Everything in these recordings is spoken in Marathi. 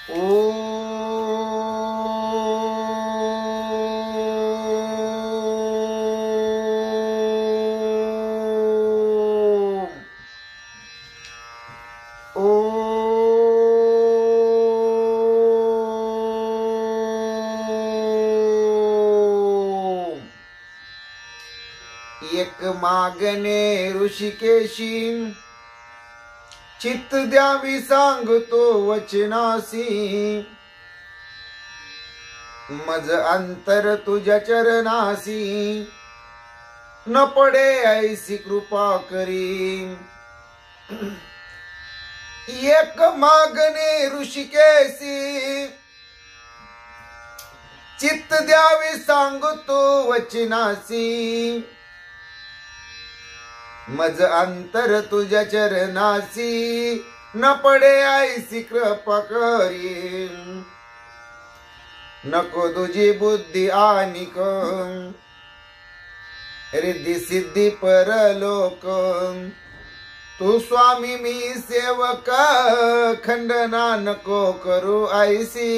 एक मागणे ऋषिकेशी चित्त द्यावी सांगतो वचनासी मज अंतर तुझ्या चरणासी न पडे ऐसी कृपा करी। एक मागणे ऋषिकेशी चित्त द्यावी सांगतो वचनासी मज अंतर तुझ्या चरणासी न पडे ऐसी कृपा करी। नको तुझी बुद्धी आनिक रिद्धी सिद्धी परलोक तू स्वामी मी सेवक खंडना नको करू ऐसी।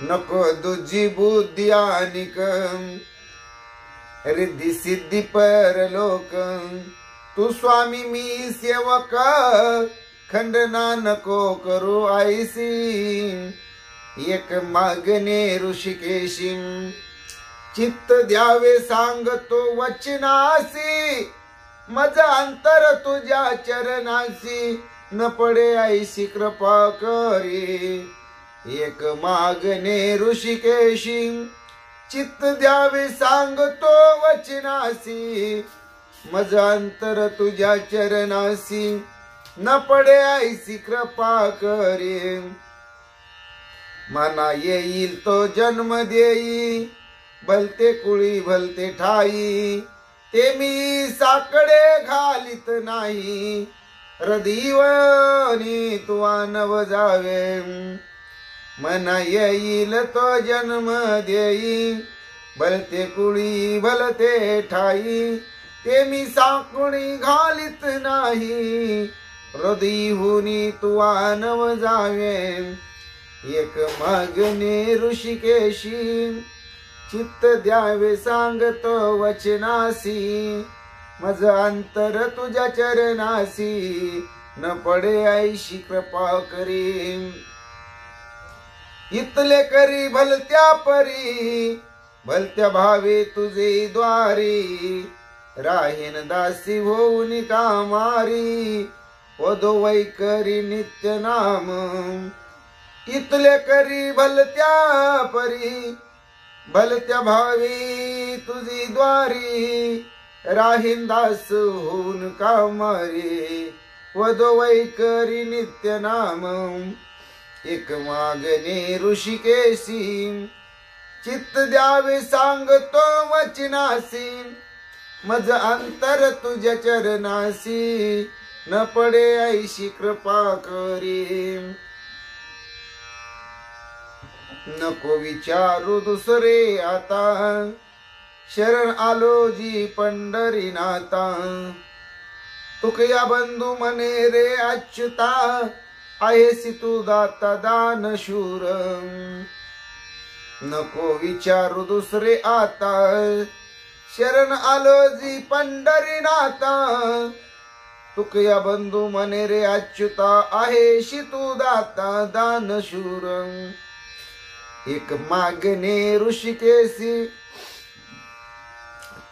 नको तुझी बुद्धी आनिक रिद्धी सिद्धी परलोक तू स्वामी मी सेवक खंडना नको करू ऐसी। एक मागणे ऋषिकेशी चित्त द्यावे सांगतो वचनासी मज अंतर तुझ्या चरणासी न पडे ऐसी कृपा करी। एक मागणे ऋषिकेशी चित्त द्यावे सांगतो वचनासी मज अंतर तुझ्या चरणासी न पडे ऐसी कृपा करी। मना येईल तो जन्म देई भलते कुळी भलते ठाई ते मी साकडे घालित नाही रदीवनी तुवा नव जावे। मना येईल तो जन्म देई भलते कुळी भलते ठाई ते मी साकुणी घालित नाही हृदयहुनी तुवा नव जावे। एक मागणे ऋषिकेशी चित्त द्यावे सांगतो वचनासी मज अंतर तुझ्या चरणासी न पडे ऐशी कृपा करी। इतले करी भलत्या परी भलत्या भावे तुझे द्वारी राहीन दासी होऊन कामारी वधो वैकरी नित्य नाम। इतले करी भलत्या परी भलत्या भावी तुझी द्वारी राहीन दास होऊन कामारी वधो वैकरी नित्य नाम। एक मागणे ऋषिकेशी चित्त द्यावे सांगतो वचनासी मज अंतर तुझ्या चरणासी न पडे ऐशी कृपा करी। नको विचारू दुसरे आता शरण आलो जी पंढरीनाथा तुकया बंधू मने रे अच्युता आहेसी तू दाता दान शूर। नको विचारू दुसरे आता शरण आलो जी पंढरीनाथा तुकया बंधू मने रे अच्युता आहेसी तू दाता दान शूर। एक मागणे ऋषिकेशी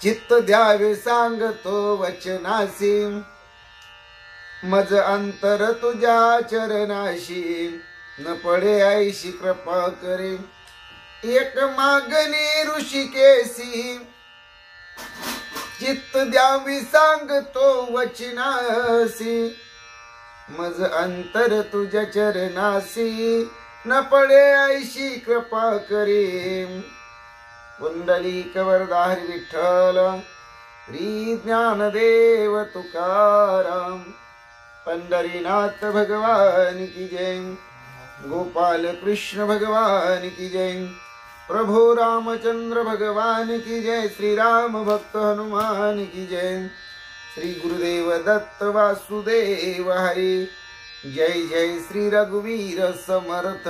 चित्त द्यावे सांगतो वचनासी मज अंतर तुझ्या चरणाशी न पडे ऐशी कृपा करे। एक मागणे ऋषिकेशी चित्त द्यावी सांगतो वचनासी मज अंतर तुझ्या चरणासी न पडे ऐशी कृपा करे। पुंडलिक वरदा हरी विठ्ठल श्री ज्ञानदेव तुकाराम पंढरीनाथ भगवान की जय। गोपाल कृष्ण भगवान की जय। प्रभु रामचंद्र भगवान की जय। श्री राम भक्त हनुमान की जय। श्री गुरुदेव दत्त वासुदेव हरि जय जय श्री रघुवीर समर्थ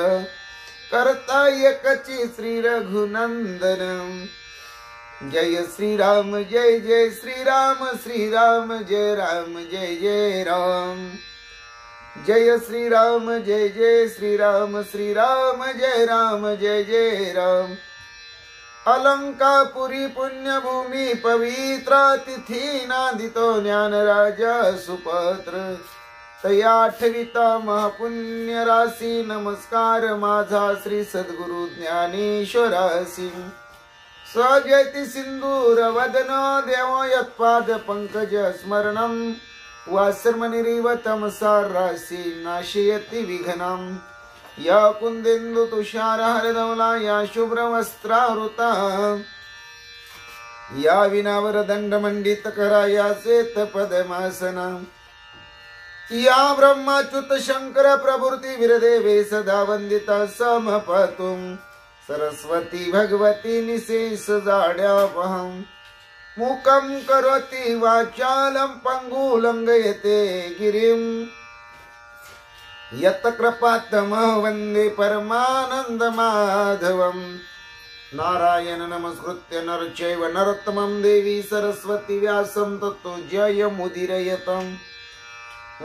करता एकची श्री रघुनंदन। जय श्री राम जय जय श्री राम जय राम जय जय राम। जय श्री राम जय जय श्री राम जय राम जय जय राम। अलंकापुरी पुण्यभूमी पवित्र तिथी नांदितो ज्ञान राजा सुपत्र। तया आठविता महापुण्य राशी नमस्कार माझा श्री सद्गुरु ज्ञानेश्वरासी। स्वजयति सिंदूर वदन देव यत्पाद पंकज स्मरणं। वासर्मनिरिव तमसार राशी नाशयति विघ्नं। या कुंदेन्दु तुषार हरधवला या शुभ्र वस्त्रावृता। या विनावर दंड मंडित करा या श्वेत पद्मासना। या ब्रह्माच्युत शंकर प्रभृति वीरदेवे सदा वंदिता समपातुं। सरस्वती भगवती निशेष जाड्यापहं। मूकं करोति वाचालं पंगुं लंघयते गिरिं। यत् कृपात्तमः वन्दे परमानंद माधवं। नारायण नमस्कृत्य नर चैव नरोत्तमं देवी सरस्वती व्यासं ततो जयमुदीरयतं।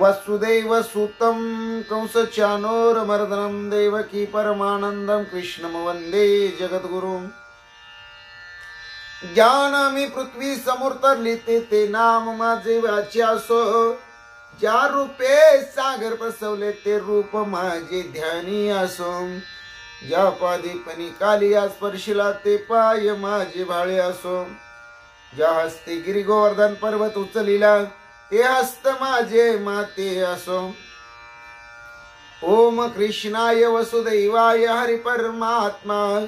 वसुदेव सुतं कंसचानूरमर्दनं देवकी परमानंदं कृष्णं वंदे जगद्गुरुं। ज्ञानामि पृथ्वी समुर्तरलिते ते नाम माझे वाच्यासो। ज्या रूपे सागर प्रसवले ते रूप माझे ध्यानी असो। ज्या पादीपनी कालिया स्पर्शिला ते पाय माझे भाळे असो। ज्या हस्ते गिरी गोवर्धन पर्वत उचलिला ते हस्त माझे माते असो। ओम कृष्णाय वसुदेवाय हरि परमात्मा।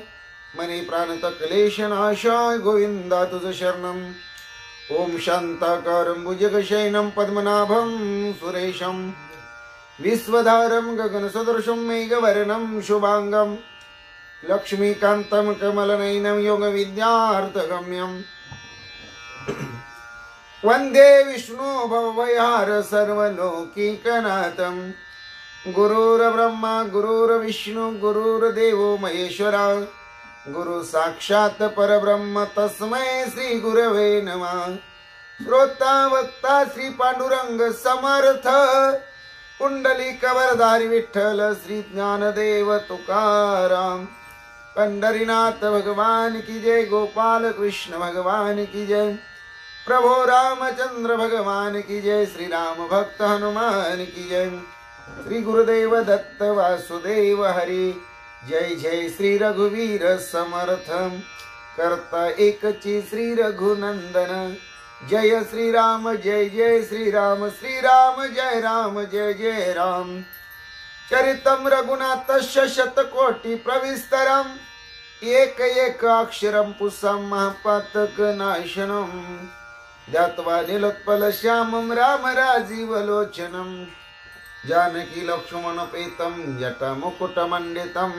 मने प्राणत क्लेश नाशाय गोविंदा तुझ शरणं। ओम शांताकारं भुजगशयनं पद्मनाभं सुरेशं। विश्वधारं गगनसदृशं मेघवर्णं शुभांगं। लक्ष्मीकान्तं कमलनयनं योगविद्यार्थगम्यं। वंदे विष्णु भवभयहार सर्वलोकीकनाथं। गुरुर्ब्रह्मा गुरुर्विष्णु गुरुर्देवो महेश्वरा। गुरु साक्षात परब्रह्म तस्मै श्री गुरवे नमः। श्रोता वक्ता श्री पांडुरंग समर्थ। कुंडलिक वरधारी विठ्ठल श्री ज्ञानदेव तुकाराम। पंढरीनाथ भगवान की जय। गोपाल कृष्ण भगवान की जय। प्रभो रामचंद्र भगवान की जय। श्री राम भक्त हनुमान की जय। श्री गुरुदेव दत्त वासुदेव हरि। जय जय श्री रघुवीर समर्थ करता एकची श्री रघुनंदन। जय श्री राम जय जय श्री राम जय राम जय जय राम। चरितं रघुनाथस्य शतकोटि प्रविस्तरम्। एक एक अक्षरं पुंसां महापातक नाशनं। ध्यात्वा नीलोत्पल श्यामं राम राजीवलोचनं। जानकी लक्ष्मणपेतं जटामुकुटमण्डितं।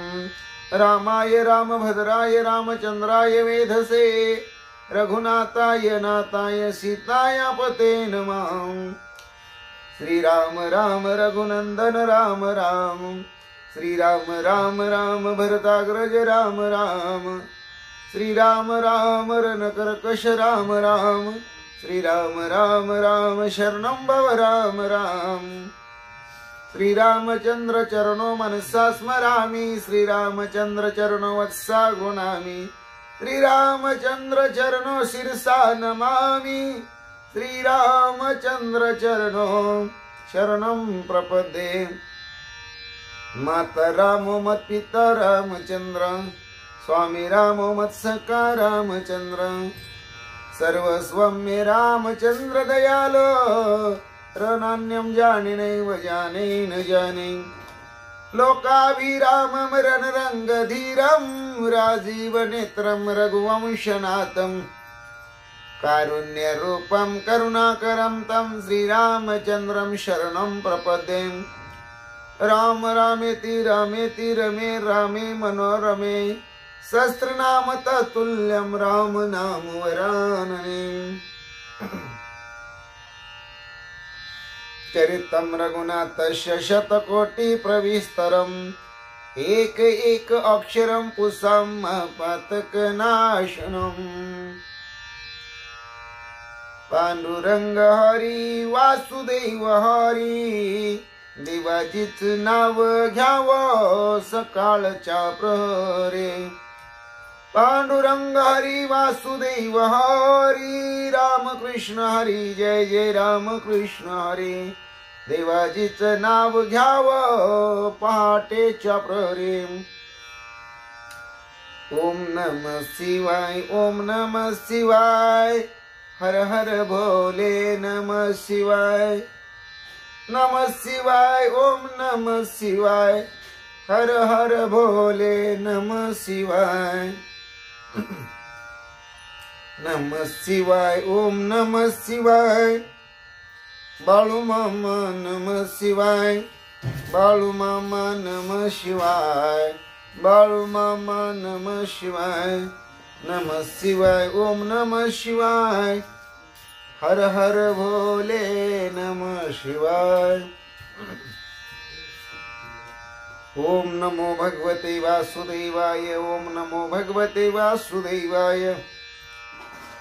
रामाय रामभद्राय रामचन्द्राय वेधसे। रघुनाथाय नाथाय सीताय पते नमः। श्री राम राम रघुनंदन राम राम। श्री राम राम राम भरताग्रज राम राम। श्री राम राम रणकर्कश राम राम। श्री राम राम राम शरणं भव राम राम। श्री रामचंद्र चरणो मनसा स्मरामि। श्री रामचंद्र चरणो वत्सा गुणामि। श्री रामचंद्र चरणो शिरसा नमामि। श्री रामचंद्र चरणो शरणं प्रपद्ये। माता रामो मत् पिता रामचंद्र। स्वामी रामो मत्सखा रामचंद्र। सर्वस्वं मे रामचंद्र दयालो। रणन्यं जाने नैव जाने न जाने। लोकाभिरामं रणरंगधीरं। राजीव नेत्रं रघुवंशनाथं। कारुण्यरूपं करुणाकरं तं श्रीरामचन्द्रं शरणं प्रपद्ये। राम रामेति रामेति रमे रामे मनोरमे। सहस्रनाम तत्तुल्यं राम नाम वरानने। चरितं रघुनाथस्य शतकोटि प्रविस्तरम् एक एक अक्षरं पुसं पातकनाशनम् पांडुरंग हरी वासुदेव हरी देवाजीच नाव घ्यावं सकाळच्या प्रहरे पांडुरंग हरी वासुदेव हरी रामकृष्ण हरी जय जय रामकृष्ण हरी देवाजीच नाव घ्यावं पहाटेच्या प्रहरे ओम नमः शिवाय ओम नमः शिवाय हर हर भोले नमः शिवाय ओम नमः शिवाय हर हर भोले नमः शिवाय ओम नमः शिवाय बाळू मामा नमः शिवाय बाळू मामा नमः शिवाय बाळू मामा नमः शिवाय नमः शिवाय ओम नमः शिवाय हर हर भोले नमः शिवाय ओम नमो भगवते वासुदेवाय ओम नमो भगवते वासुदेवाय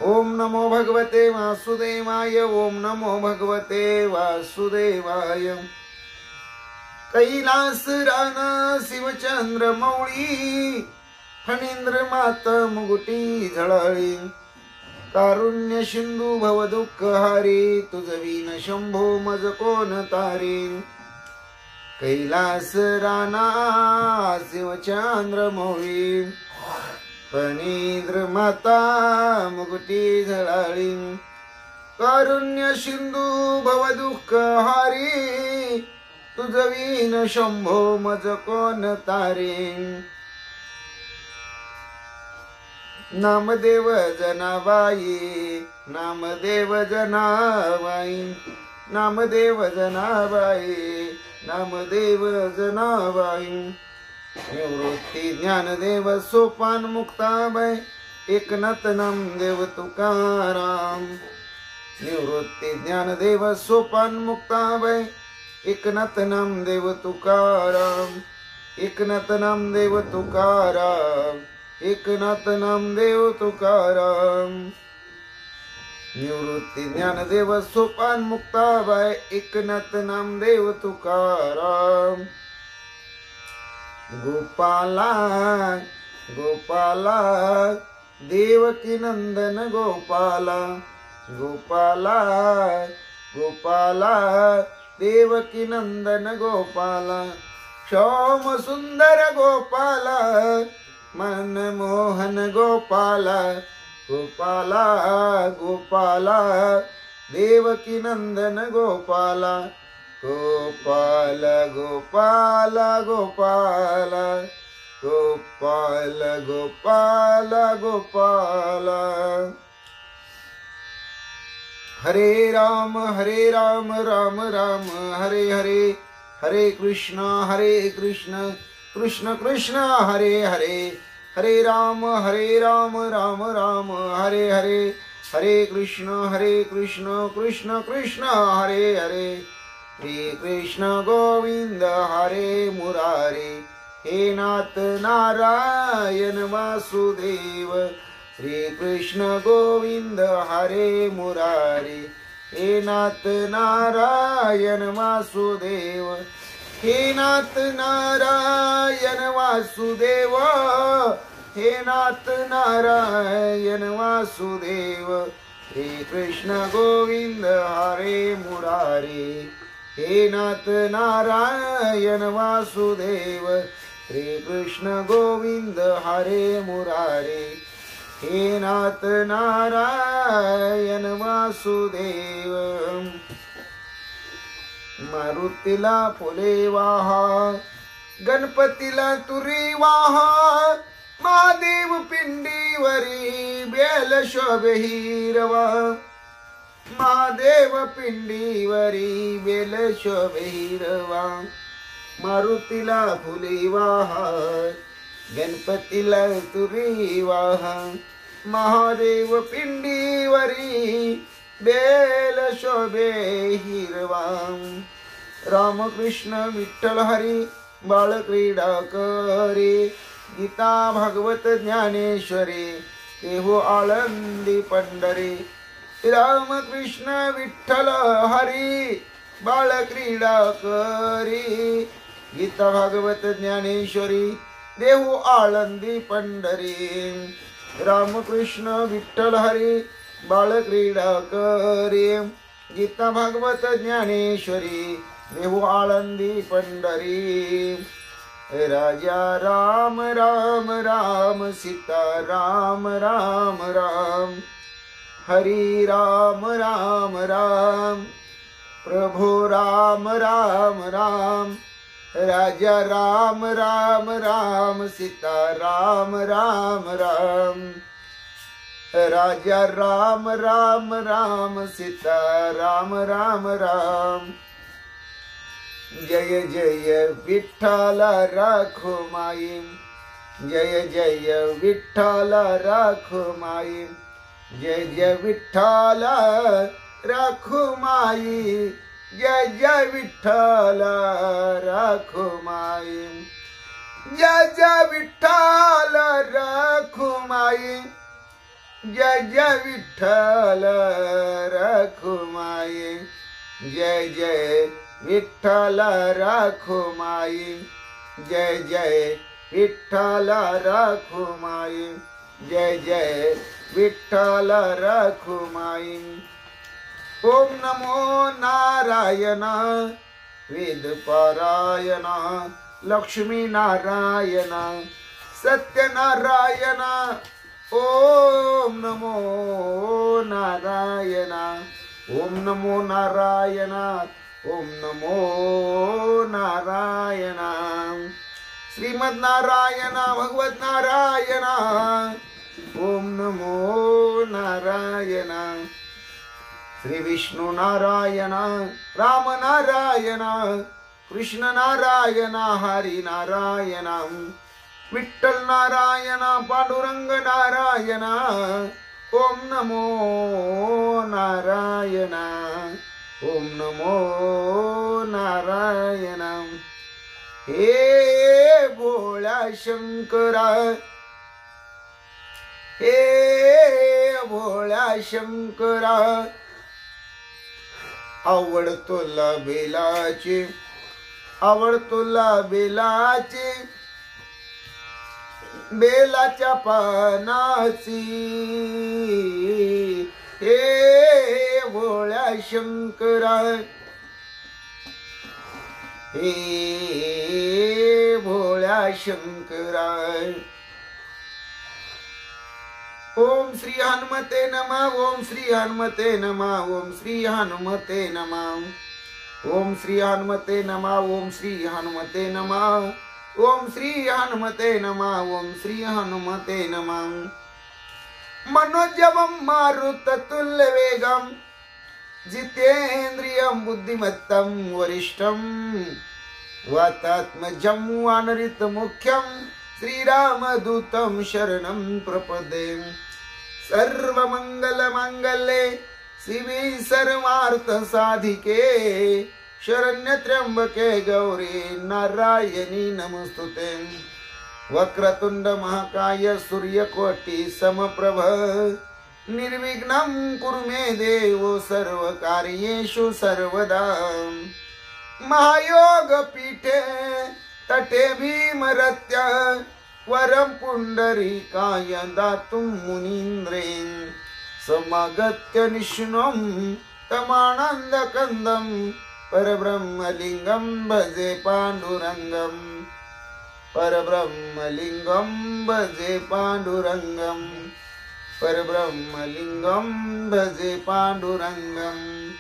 ओम नमो भगवते वासुदेवाय ओम नमो भगवते वासुदेवाय कैलास राणा शिवचंद्र मौळी फणींद्र माता मुगुटी झळाळी कारुण्य सिंधू भव दुःख हारी तुझ विन शंभो मज कोण तारी कैलास राणा शिवचंद्र मौळी फणींद्र माता मुगुटी झळाळी कारुण्य सिंधू भव दुःख हारी तुझ विन शंभो मज कोण तारी नामदेव जनाबाई नामदेव जनाबाई नामदेव जनाबाई नामदेव जनाबाई निवृत्ती ज्ञानदेव सोपान मुक्ताबाई एकनाथ नामदेव तुकाराम निवृत्ती ज्ञानदेव सोपान मुक्ताबाई एकनाथ नामदेव तुकाराम एकनाथ नामदेव तुकाराम एकनाथ नामदेव तुकाराम निवृत्ती ज्ञानदेव सोपान मुक्ताबाई एकनाथ नामदेव तुकाराम गोपाला गोपाला देवकी नंदन गोपाला गोपाला गोपाला देवकी नंदन गोपाला श्याम सुंदर गोपाला मनमोहन गोपाला गोपाला गोपाला देवकी नंदन गोपाला गोपाल गोपाल गोपाल गोपाल गोपाल गोपाल हरे राम राम राम हरे हरे हरे कृष्ण कृष्ण कृष्ण हरे हरे हरे राम राम राम हरे हरे हरे कृष्ण कृष्ण कृष्ण हरे हरे श्री कृष्ण गोविंद हरे मुरारे हे नाथ नारायण वासुदेव श्री कृष्ण गोविंद हरे मुरारे हे नाथ नारायण वासुदेव हे नाथ नारायण वासुदेव हे नाथ नारायण वासुदेव श्री कृष्ण गोविंद हरे मुरारे हे नाथ नारायण वासुदेव श्री कृष्ण गोविंद हरे मुरारे हे नाथ नारायण वासुदेव मारुतीला फुले वाहा गणपतीला तुरी वाहा महादेव पिंडीवरी बेल शोभे हिरवा महादेव पिंडीवरी बेल शोभे हिरवा मारुतीला फुले वाहा गणपतीला तुरी वाहा महादेव पिंडीवरी बेल शोभे हिरवा. रामकृष्ण विठ्ठल हरी बाळ क्रीडा करे. गीता भागवत ज्ञानेश्वरी देहो आळंदी पंढरी. रामकृष्ण विठ्ठल हरी बाळ क्रीडा करी. गीता भागवत ज्ञानेश्वरी देहू आळंदी पंढरी. रामकृष्ण विठ्ठल हरी बाळ क्रीडा करी. गीता भागवत ज्ञानेश्वरी देहू आळंदी पंढरी. राजा राम राम राम सीता राम राम राम. हरी राम राम राम प्रभु राम राम राम. राजा राम राम राम सीता राम राम राम. राजा राम राम राम सीता राम राम राम. जय जय विठ्ठल रखुमाई. जय जय विठ्ठल रखुमाई. जय जय विठ्ठल रखुमाई. जय जय विठ्ठल रखुमाई. जय जय विठ्ठल रखुमाई. जय जय विठ्ठल रखुमाई. जय जय विठ्ठल रखुमाई. जय जय विठ्ठल रखुमाई. जय जय विठ्ठल रखुमाई. ओम नमो नारायण वेद पारायण लक्ष्मी नारायण सत्यनारायण. ओम नमो नारायण. ओम नमो नारायण. ओम नमो नारायण. श्रीमद नारायण भगवत नारायण. ओम नमो नारायण. श्री विष्णु नारायण राम नारायण कृष्ण नारायण हरी नारायण. विठ्ठल नारायण पांडुरंग नारायण. ओम नमो नारायण. ओम नमो नारायण. हे भोळा शंकरा. हे भोळा शंकरा. आवड तुला बेलाची. आवड तुला बेलाची. बेलाच्या पानाची. हे भोळ्या शंकरा. हे भोळ्या शंकरा. ओम श्री हनुमते नमः. ओम श्री हनुमते नमः. ओम श्री हनुमते नमः. ओम श्री हनुमते नमः. ओम श्री हनुमते नमः. ओम श्री हनुमते नमः. ओम श्री हनुमते नमः. मनोजवं मारुततुल्य वेगं जितेन्द्रियं बुद्धिमत्तं वरिष्ठं वातात्मजं वानरितमुख्यं श्रीरामदूतं शरणं प्रपदे. सर्वमंगलमांगल्ये शिवे सर्वार्थसाधिके शरण्यत्र्यंबके गौरी नारायणी नमस्तुते. वक्रतुंड महाकाय सूर्यकोटि समप्रभ निर्विघ्नं कुरु मे देव सर्वकार्येषु सर्वदा. महायोग पीठे तटे भीमरत्य वरं पुंडरीकाय दातुं मुनीन्द्रेण समागत्य निष्णुं तमानन्दकन्दं परब्रह्मलिङ्गं भजे पाण्डुरङ्गं. परब्रह्मलिङ्गं भजे पाण्डुरङ्गं. परब्रह्मलिङ्गं भजे पाण्डुरङ्गं.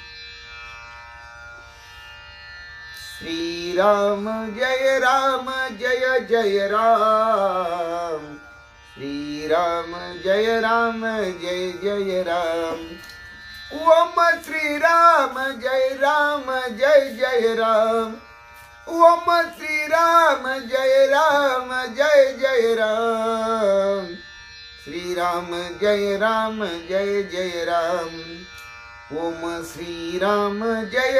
श्रीराम जय राम जय जय राम. श्रीराम जय राम जय जय राम. ओम श्रीराम जय राम जय जय राम. ओम श्रीराम जय राम जय जय राम. श्रीराम जय राम जय जय राम. ओम श्री राम जय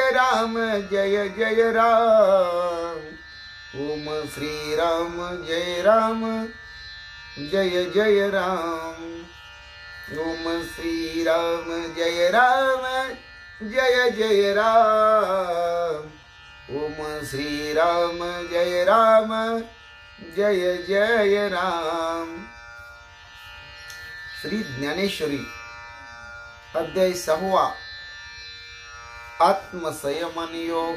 जय राम। ओम श्री राम जय जय राम। ओम श्री राम जय जय राम। ओम श्री राम जय जय राम। श्री ज्ञानेश्वरी अध्याय 6 आत्मसंयमन योग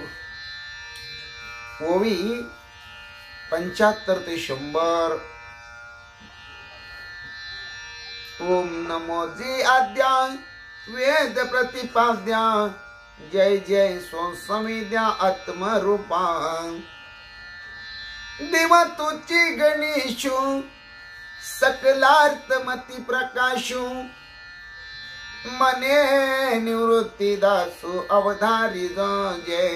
ओवी 75 ते 100। ओम नमो जी आद्या वेद प्रतिपाद्या जय जय स्वसमिद्या आत्मरूपा देवा तुझी गणेशु सकलार्थमती प्रकाशु मने निवृत्ती दासु अवधारी जय।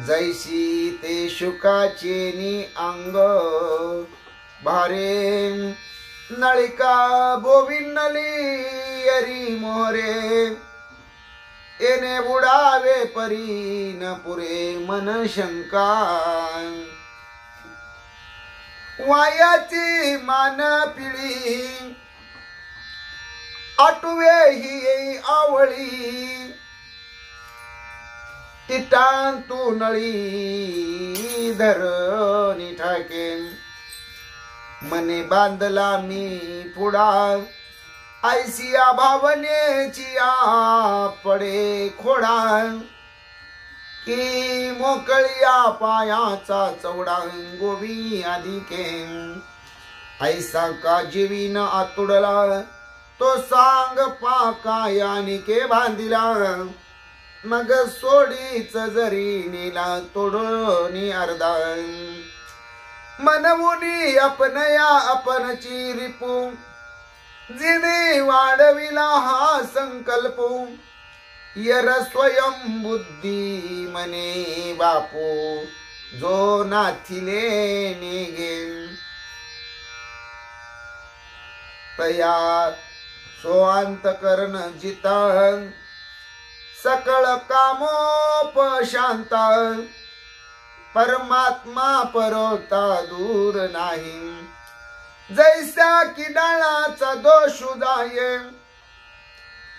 जैसी ते शुकाचे नि अंग भारे नळिका बोविनली अरी मोहरे एने बुडावे परी न पुरे मन शंका वायाची मान पिळी आटुवे ही आवळी तिटांतू नळी धरणी ठाके मने बांधला मी पुढा ऐसिया भावनेची पडे खोडा की मोकळ्या पायाचा चवडा गोवी आदिके ऐसा का जीवीन आतुडला तो सांग पाकायानिके बांधिला मग सोडीच जरी नेला तोडोनी अर्धा मनमुनी अपनया अपनची रिपू जिने वाढविला हा संकल्प यर स्वयं बुद्धी मने बापू जो नाथिले निगे तया सोअंत करण जिता सकळ कामोपशांत परमात्मा परोता दूर नाही जैसा की डाळाचा दोष उदाये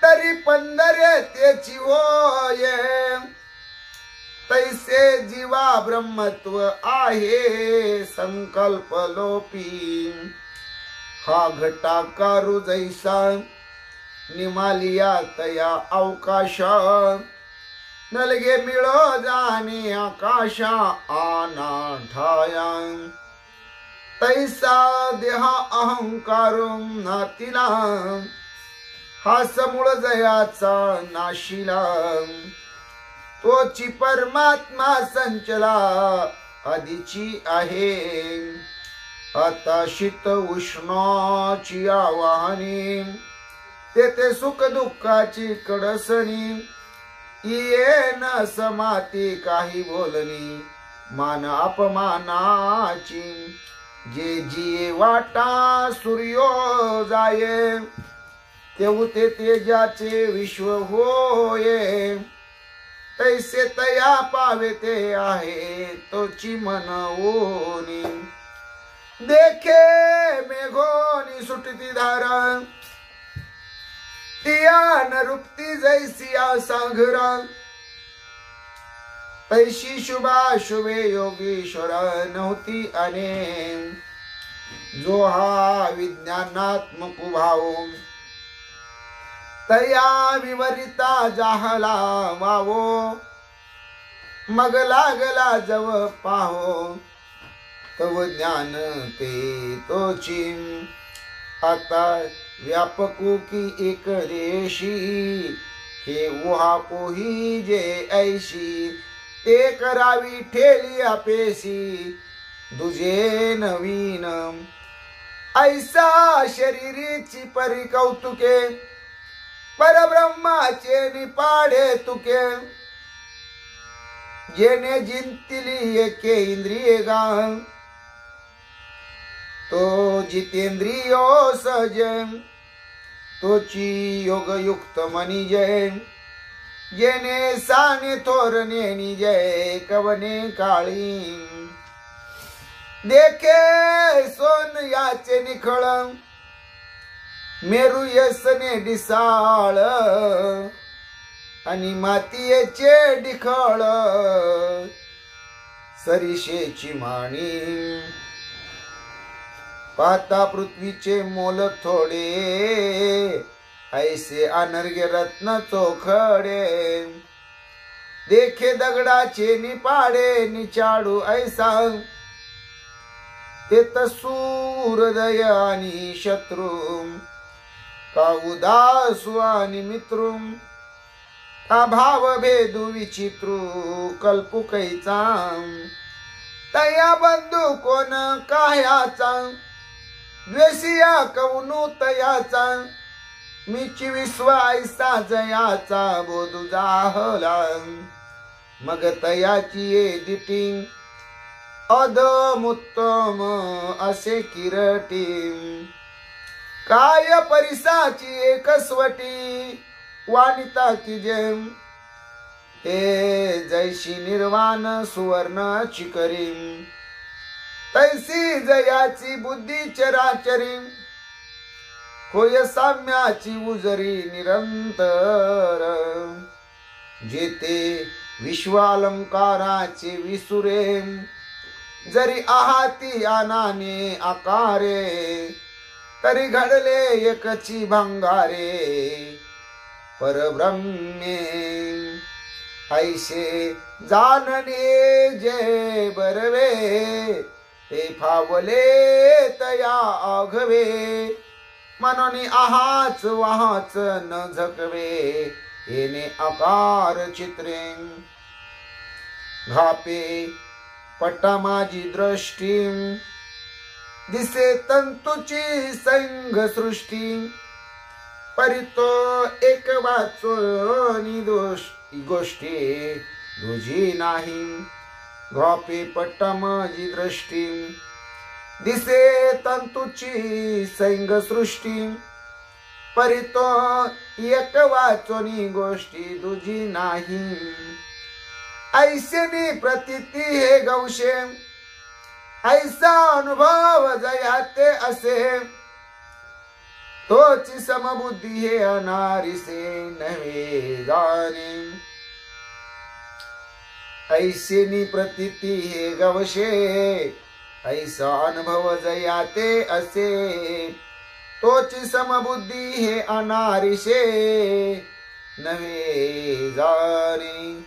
तरी पंधरे त्याची होय तैसे जीवा ब्रह्मत्व आहे संकल्प लोपी हा घटाकारू जैसा निमालिया तया अवकाश नलगे मिळो जाणे आकाशा आना ठाया तैसा देहा अहंकारुम नातीला हा समूळ जयाचा नाशिला तोची परमात्मा संचला आधीची आहे आता शीत उष्णाची आवाहनी तेथे सुख दुःखाची कडसणी ये न समाती काही बोलणी मान अपमानाची जे जी वाटा सूर्यो जाये तेऊ ते तेजाचे विश्व होये तैसे तया पावे ते आहे तोची मनवोनी देखे मेघोनी सुटती धारा तिया नरुक्ती जैसिया सागरा तैशी शुभा शुभे योगीश्वर नव्हती अने जो हा विज्ञानात्मक भाव तया विवरिता जाहला वावो मग लागला जव पाहो तव ज्ञान ते तोची आता व्यापकू की एक रेशी हे उहापोही जे ऐशी ते करावी ठेली अपेशी दुजे नवीन ऐसा शरीरीची परिकौतुके परब्रह्माचे निपाडे तुके जेने जिंतली एके इंद्रिये गा तो जितेंद्रियो सजे तोची योगयुक्त मनी जय जेने साने थोरणे जय कवने काळी देखे सोन याचे निखळ मेरू यसने डिसाळ आणि मातीयेचे डिखळ सरिषेची माणी पाहता पृथ्वीचे मोल थोडे ऐसे अनर्घ्य रत्न चोखडे देखे दगडाचे निपाडे निचाडू ऐसा ते सूरदय आणि शत्रू का उदासु आणि मित्रू का भाव भेदू विचित्रू कल्पू कैचा तया बंधू कोण काह्याचा द्वेषिया कवनु तयाचा मीची विश्व ऐसा जयाचा बोधू जाहला मग तयाची ये दिटी अधमुत्तम असे किरटी काय परिसाची एकस्वटी वानिता की जेम हे जैशी निर्वाण सुवर्ण चिकरी तैसी जयाची बुद्धी चराचरी होय साम्याची उजरी निरंतर जेते विश्वालंकाराचे विसुरे जरी आहाती आनाने आकारे तरी घडले एकची भंगारे परब्रह्मे ऐसे जानने जे बरवे ते फावले तया आघवे मनोनी आहाच वाहाच न झकवे येणे आकार चित्रे घापे पट्टा माझी दृष्टी दिसे तंतुची संग सृष्टी परितो एक वाचोनी दोष गोष्टी दुजी नाही घापे पट्टा माझी दृष्टी दिसे तंतुची संग सृष्टी परितो एक वाचोनी गोष्टी दुजी नाही ऐसेनी प्रतीती हे गौशे ऐसा अनुभव जयाते असे तोची समबुद्धी हे अनारिसे नव्हे जाणे ऐसेनी प्रतीती हे गवशे ऐसा अनुभव जयाते असे तोची समबुद्धी हे अनारिसे नव्हे जाणे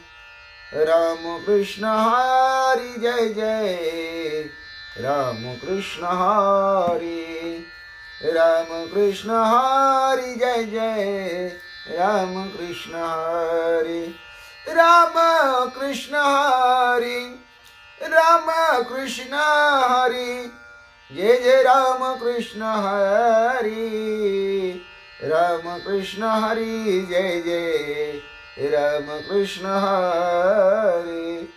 राम कृष्ण हरी जय जय राम कृष्ण हरी राम कृष्ण हरी जय जय राम कृष्ण हरी राम कृष्ण हरी राम कृष्ण हरी जय जय राम कृष्ण हरी राम कृष्ण हरी जय जय राम कृष्ण हरी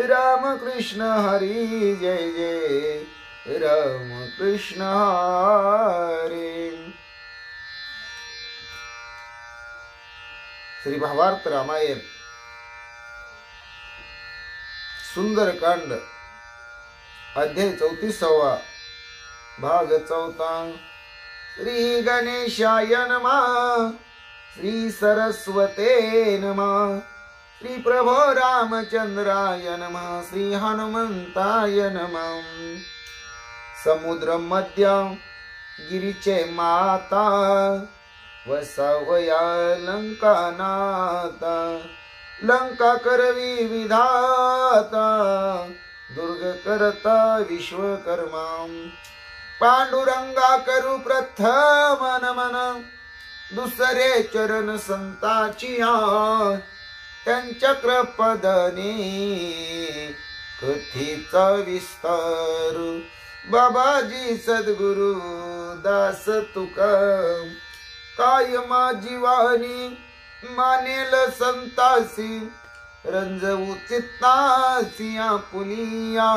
राम कृष्ण हरी जय जय राम कृष्ण हरी। श्री भावार्थ रामायण सुंदरकांड अध्याय 34 भाग 4 श्री गणेशाय नमः श्री सरस्वते नमः श्री प्रभो रामचंद्राय नमः श्री हनुमंताय नमः। समुद्र मध्य गिरीचे माता वसावया लंका नाता लंका करवी विधाता दुर्ग करता विश्वकर्मा पांडुरंगा करू प्रथम नमन दुसरे चरण संताचिया त्यांच्या कृपदने कथीचा विस्तार बाबाजी सद्गुरु दास तुका कायमा जीवानी मानेल संतासी रंजवू चित्तासिया पुलिया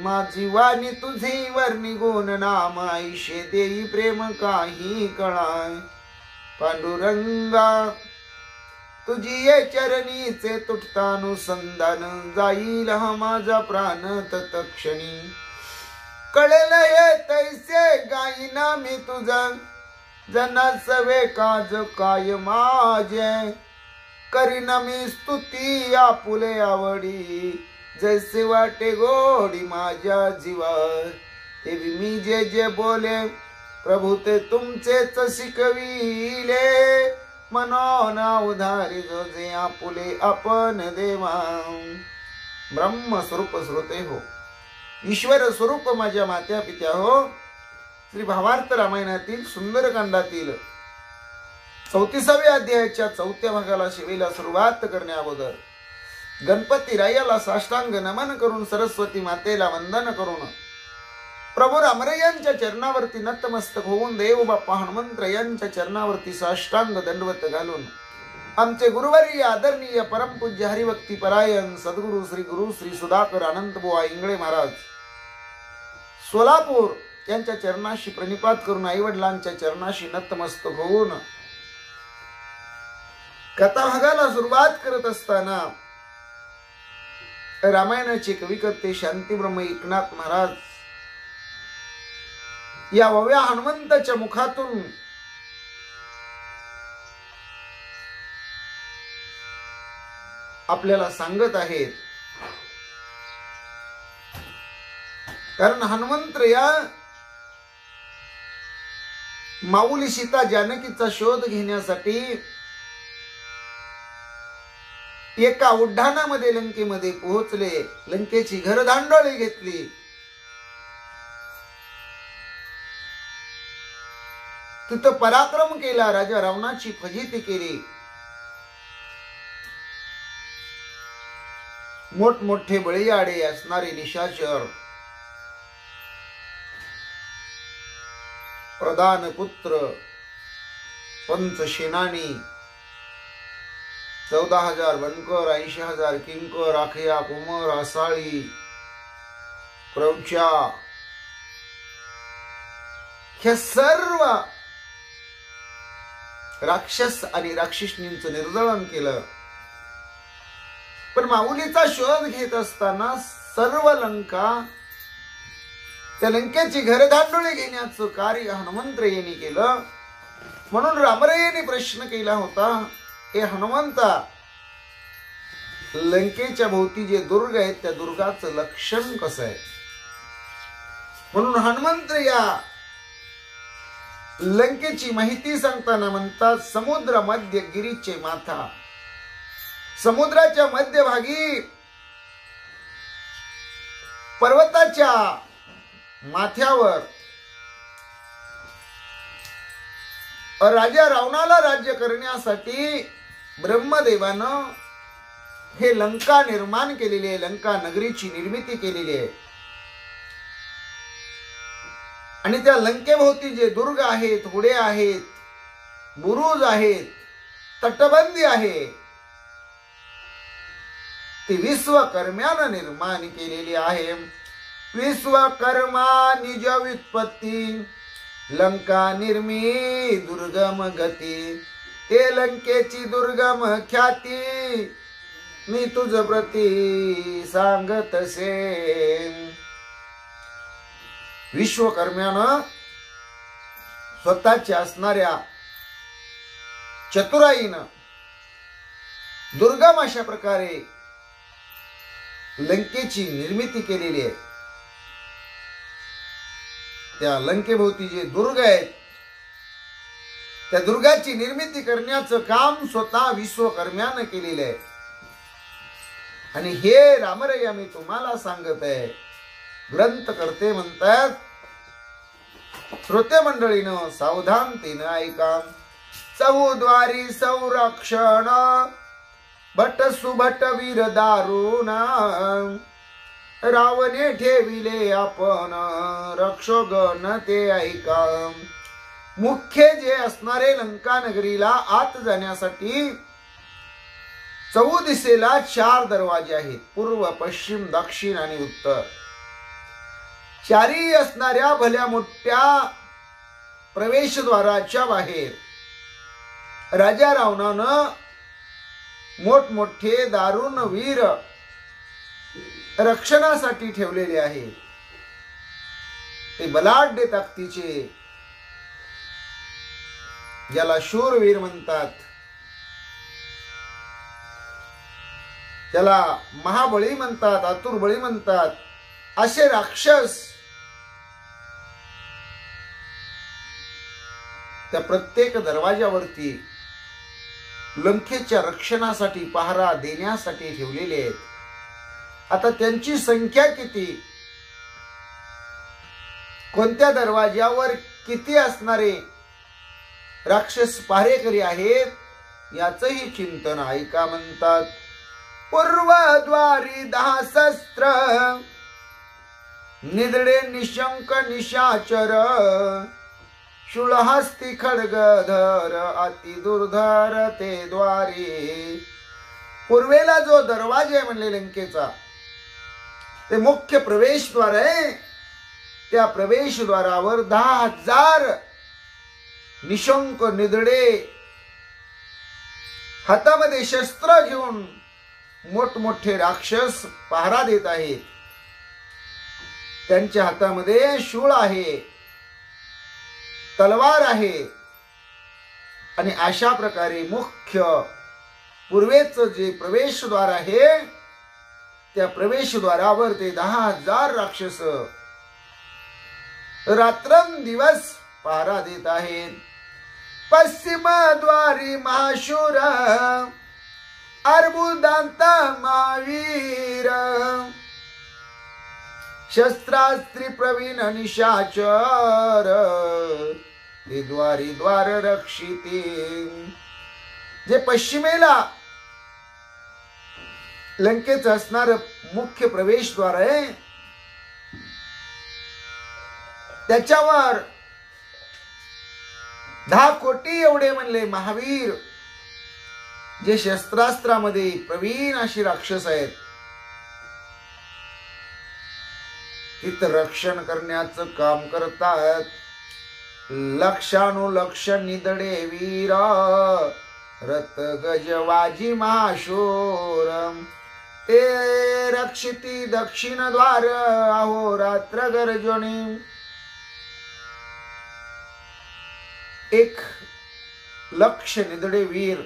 माझी वाणी तुझी वर्णी गुण नामाईशे देई प्रेम काही कळाय पांडुरंगा तुझी ये चरणीचे तुटतानुसंधान जाईल हा माझा प्राण तत्क्षणी कळेल हे तैसे गाईना मी तुझा जनासवे काज काय माझे करीन मी स्तुती आपुले आवडी जैसे वाटे गोडी माझ्या जीवा तेवी मी जे जे बोले प्रभू ते तुमचेच शिकविले मनोन उधारी जो जे आपुले आपण देवा ब्रह्म स्वरूप श्रोते हो ईश्वर स्वरूप माझ्या मात्या पित्या हो श्री भावार्थ रामायणातील सुंदरकांडातील 34व्या अध्यायाच्या 4थ्या भागाला शिवेला सुरुवात करण्या अगोदर गणपती रायाला साष्टांग नमन करून सरस्वती मातेला वंदन करून प्रभू रामरायांच्या चरणावरती नतमस्तक होऊन देव बाप्पा हनुमंत यांच्या चरणावरती साष्टांग दंडवत घालून आमचे गुरुवर्य आदरणीय परमपूज्य हरिभक्ती परायण सद्गुरु श्री सुधाकर अनंतबुवा इंगळे महाराज सोलापूर यांच्या चरणाशी प्रणिपात करून आईवडिलांच्या चरणाशी नतमस्तक होऊन कथाभागाला सुरुवात करत असताना रामायणाचे कविकर्ते शांतीब्रह्म एकनाथ महाराज या वव्या हनुमंताच्या मुखातून आपल्याला सांगत आहेत कारण हनुमंत या माऊली सीता जानकीचा शोध घेण्यासाठी एका उड्डाणामध्ये लंकेमध्ये पोहोचले लंकेची घरदांडोळी घेतली तिथं पराक्रम केला राजा रावणाची फजिती केली मोठमोठे बळीआडे असणारे निशाचर प्रधान पुत्र पंचसेनानी 14,000 बनकर 80,000 किंकर आखया कुमर आसाळी प्रौचा हे सर्व राक्षस आणि राक्षसनींचं निर्दळन केलं पण माऊलीचा शोध घेत असताना सर्व लंका त्या लंकेची घरधांडोळी घेण्याचं कार्य हनुमंत यांनी केलं म्हणून रामरायांनी प्रश्न केला होता हे हनुमंता लंकेच्या भोवती जे दुर्ग आहेत त्या दुर्गाचं लक्षण कसं आहे म्हणून हनुमंत या लंकेची माहिती सांगताना म्हणतात समुद्र मध्य गिरीचे माथा समुद्राच्या मध्यभागी पर्वताच्या माथ्यावर राजा रावणाला राज्य करण्यासाठी ब्रह्मदेवानं हे लंका निर्माण केलेली आहे लंका नगरीची निर्मिती केलेली आहे आणि त्या लंकेभोवती जे दुर्ग आहेत होडे आहेत बुरुज आहेत तटबंदी आहे ती विश्वकर्म्यानं निर्माण केलेली आहे विश्वकर्मा निज व्युत्पत्ती लंका निर्मी दुर्गम गती ते लंकेची दुर्गम ख्याती मी तुझ प्रती सांगतसे विश्वकर्म्यानं स्वतःच्या असणाऱ्या चतुराईनं दुर्गम अशा प्रकारे लंकेची निर्मिती केलेली आहे त्या लंकेभोवती जे दुर्ग आहेत त्या दुर्गाची निर्मिती करण्याचं काम स्वतः विश्वकर्म्यानं केलेलं आहे आणि हे रामरया मी तुम्हाला सांगत आहे ग्रंथकर्ते म्हणतात श्रोते मंडळीनं सावधानतेनं ऐका चौद्वारी संरक्षण भट सुभट वीर दारुण रावणे ठेविले आपण रक्षोगण ते ऐका मुख्य जे असणारे लंका नगरीला आत जाण्यासाठी चौदिशेला 4 दरवाजे आहेत पूर्व पश्चिम दक्षिण आणि उत्तर चारी असणाऱ्या भल्या मोठ्या प्रवेशद्वाराच्या बाहेर राजा रावणानं मोठमोठे दारुण वीर रक्षणासाठी ठेवलेले आहेत. ते बलाढ्य ताकदीचे, ज्याला शूरवीर म्हणतात, त्याला महाबळी म्हणतात, आतुरबळी म्हणतात, असे राक्षस त्या प्रत्येक दरवाजावरती लंकेच्या रक्षणासाठी, पहारा देण्यासाठी ठेवलेले आहेत. आता त्यांची संख्या किती, कोणत्या दरवाज्यावर किती असणारे राक्षस पहारेकरी आहेत, याचंही चिंतन ऐका. म्हणतात पूर्वद्वारी 10 शस्त्र, निधडे निशंक निशाचर, शूलहस्ती खड्गधर, अति दुर्धर ते द्वारी. पूर्वेला जो दरवाजा आहे म्हणले लंकेचा, ते मुख्य प्रवेशद्वार आहे. त्या प्रवेशद्वारावर 10,000 निशंक निधडे हातामध्ये शस्त्र घेऊन मोठमोठे राक्षस पहारा देत आहेत. त्यांच्या हातामध्ये शूळ आहे, तलवार आहे. आणि अशा प्रकारे मुख्य पूर्वेचं जे प्रवेशद्वार आहे, त्या प्रवेशद्वारावर ते 10,000 राक्षस रात्रंदिवस पहारा देत आहेत. पश्चिमद्वारी महाशूर, अर्बुदांत महावीर, शस्त्रास्त्री प्रवीण निशाचर, ते द्वारी द्वार रक्षिते. जे पश्चिमेला लंकेचं असणार मुख्य प्रवेशद्वार आहे, त्याच्यावर 10 कोटी एवढे म्हणले महावीर, जे शस्त्रास्त्रामध्ये प्रवीण अशी राक्षस आहेत, तिथं रक्षण करण्याचं काम करतात. लक्षानुलक्ष निधडे वीर, रत गजवाजी महाशूर, ते रक्षिती दक्षिण द्वार, अहोरात्र गर्जनी. 1,00,000 निधडे वीर,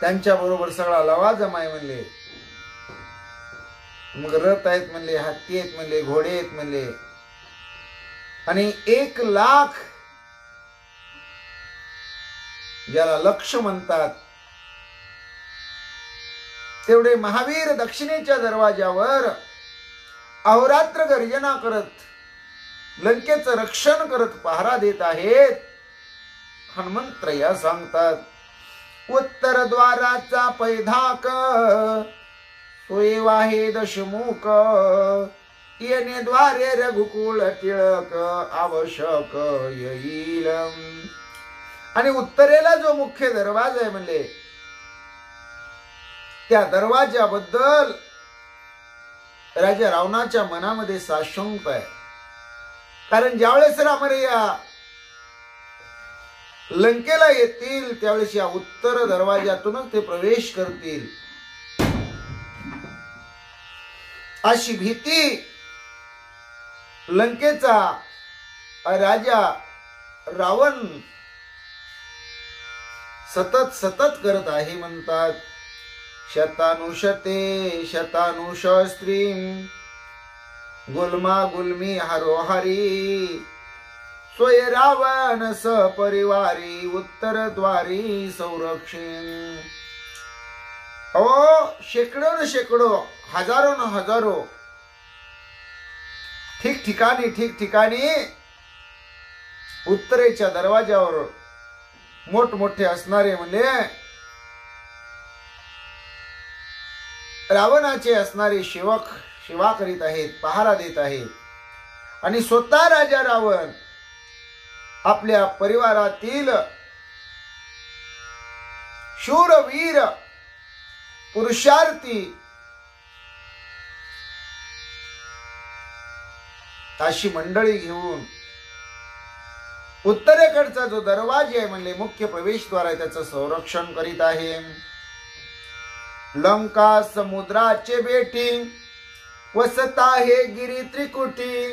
त्यांच्या बरोबर सगळा लवाजम आहे म्हणले. मग रथ आहेत म्हणले, हत्ती आहेत म्हणले, घोडे आहेत म्हणले. आणि 1,00,000 ज्याला लक्ष म्हणतात, तेवढे महावीर दक्षिणेच्या दरवाजावर अहोरात्र गर्जना करत लंकेचं रक्षण करत पहारा देत आहेत. हनुमंत्रया सांगतात उत्तर द्वाराचा पैधाक, सोयवाहे दशमुख, येणे द्वारे रघुकुळ टिळक, आवश्यक येईल. आणि उत्तरेला जो मुख्य दरवाजा आहे म्हणले, त्या दरवाजाबद्दल राजा रावणाच्या मनामध्ये साशंक आहे. कारण ज्यावेळेस रामरया लंकेला येतील, त्यावेळेस या उत्तर दरवाजातूनच ते प्रवेश करतील, अशी भीती लंकेचा राजा रावण सतत सतत करत आहे. म्हणतात शतानुशते शतानुशस्त्री, गुल्मा गुल्मी हरोहरी, स्वय रावण सपरिवारी, उत्तरद्वारी संरक्षण. शेकडो न शेकडो, हजारो न हजारो ठिकठिकाणी उत्तरेच्या दरवाजावर मोठमोठे असणारे म्हणजे रावणाचे असणारे सेवा करीत आहेत, पहारा देत आहेत. आणि स्वतः राजा रावण आपल्या परिवारातील शूरवीर पुरुषार्थी अशी मंडळी घेऊन उत्तरेकडचा जो दरवाजा आहे म्हणले मुख्य प्रवेशद्वार आहे त्याचं संरक्षण करीत आहे. लंका समुद्राचे बेटी वसत आहे गिरी त्रिकुटी,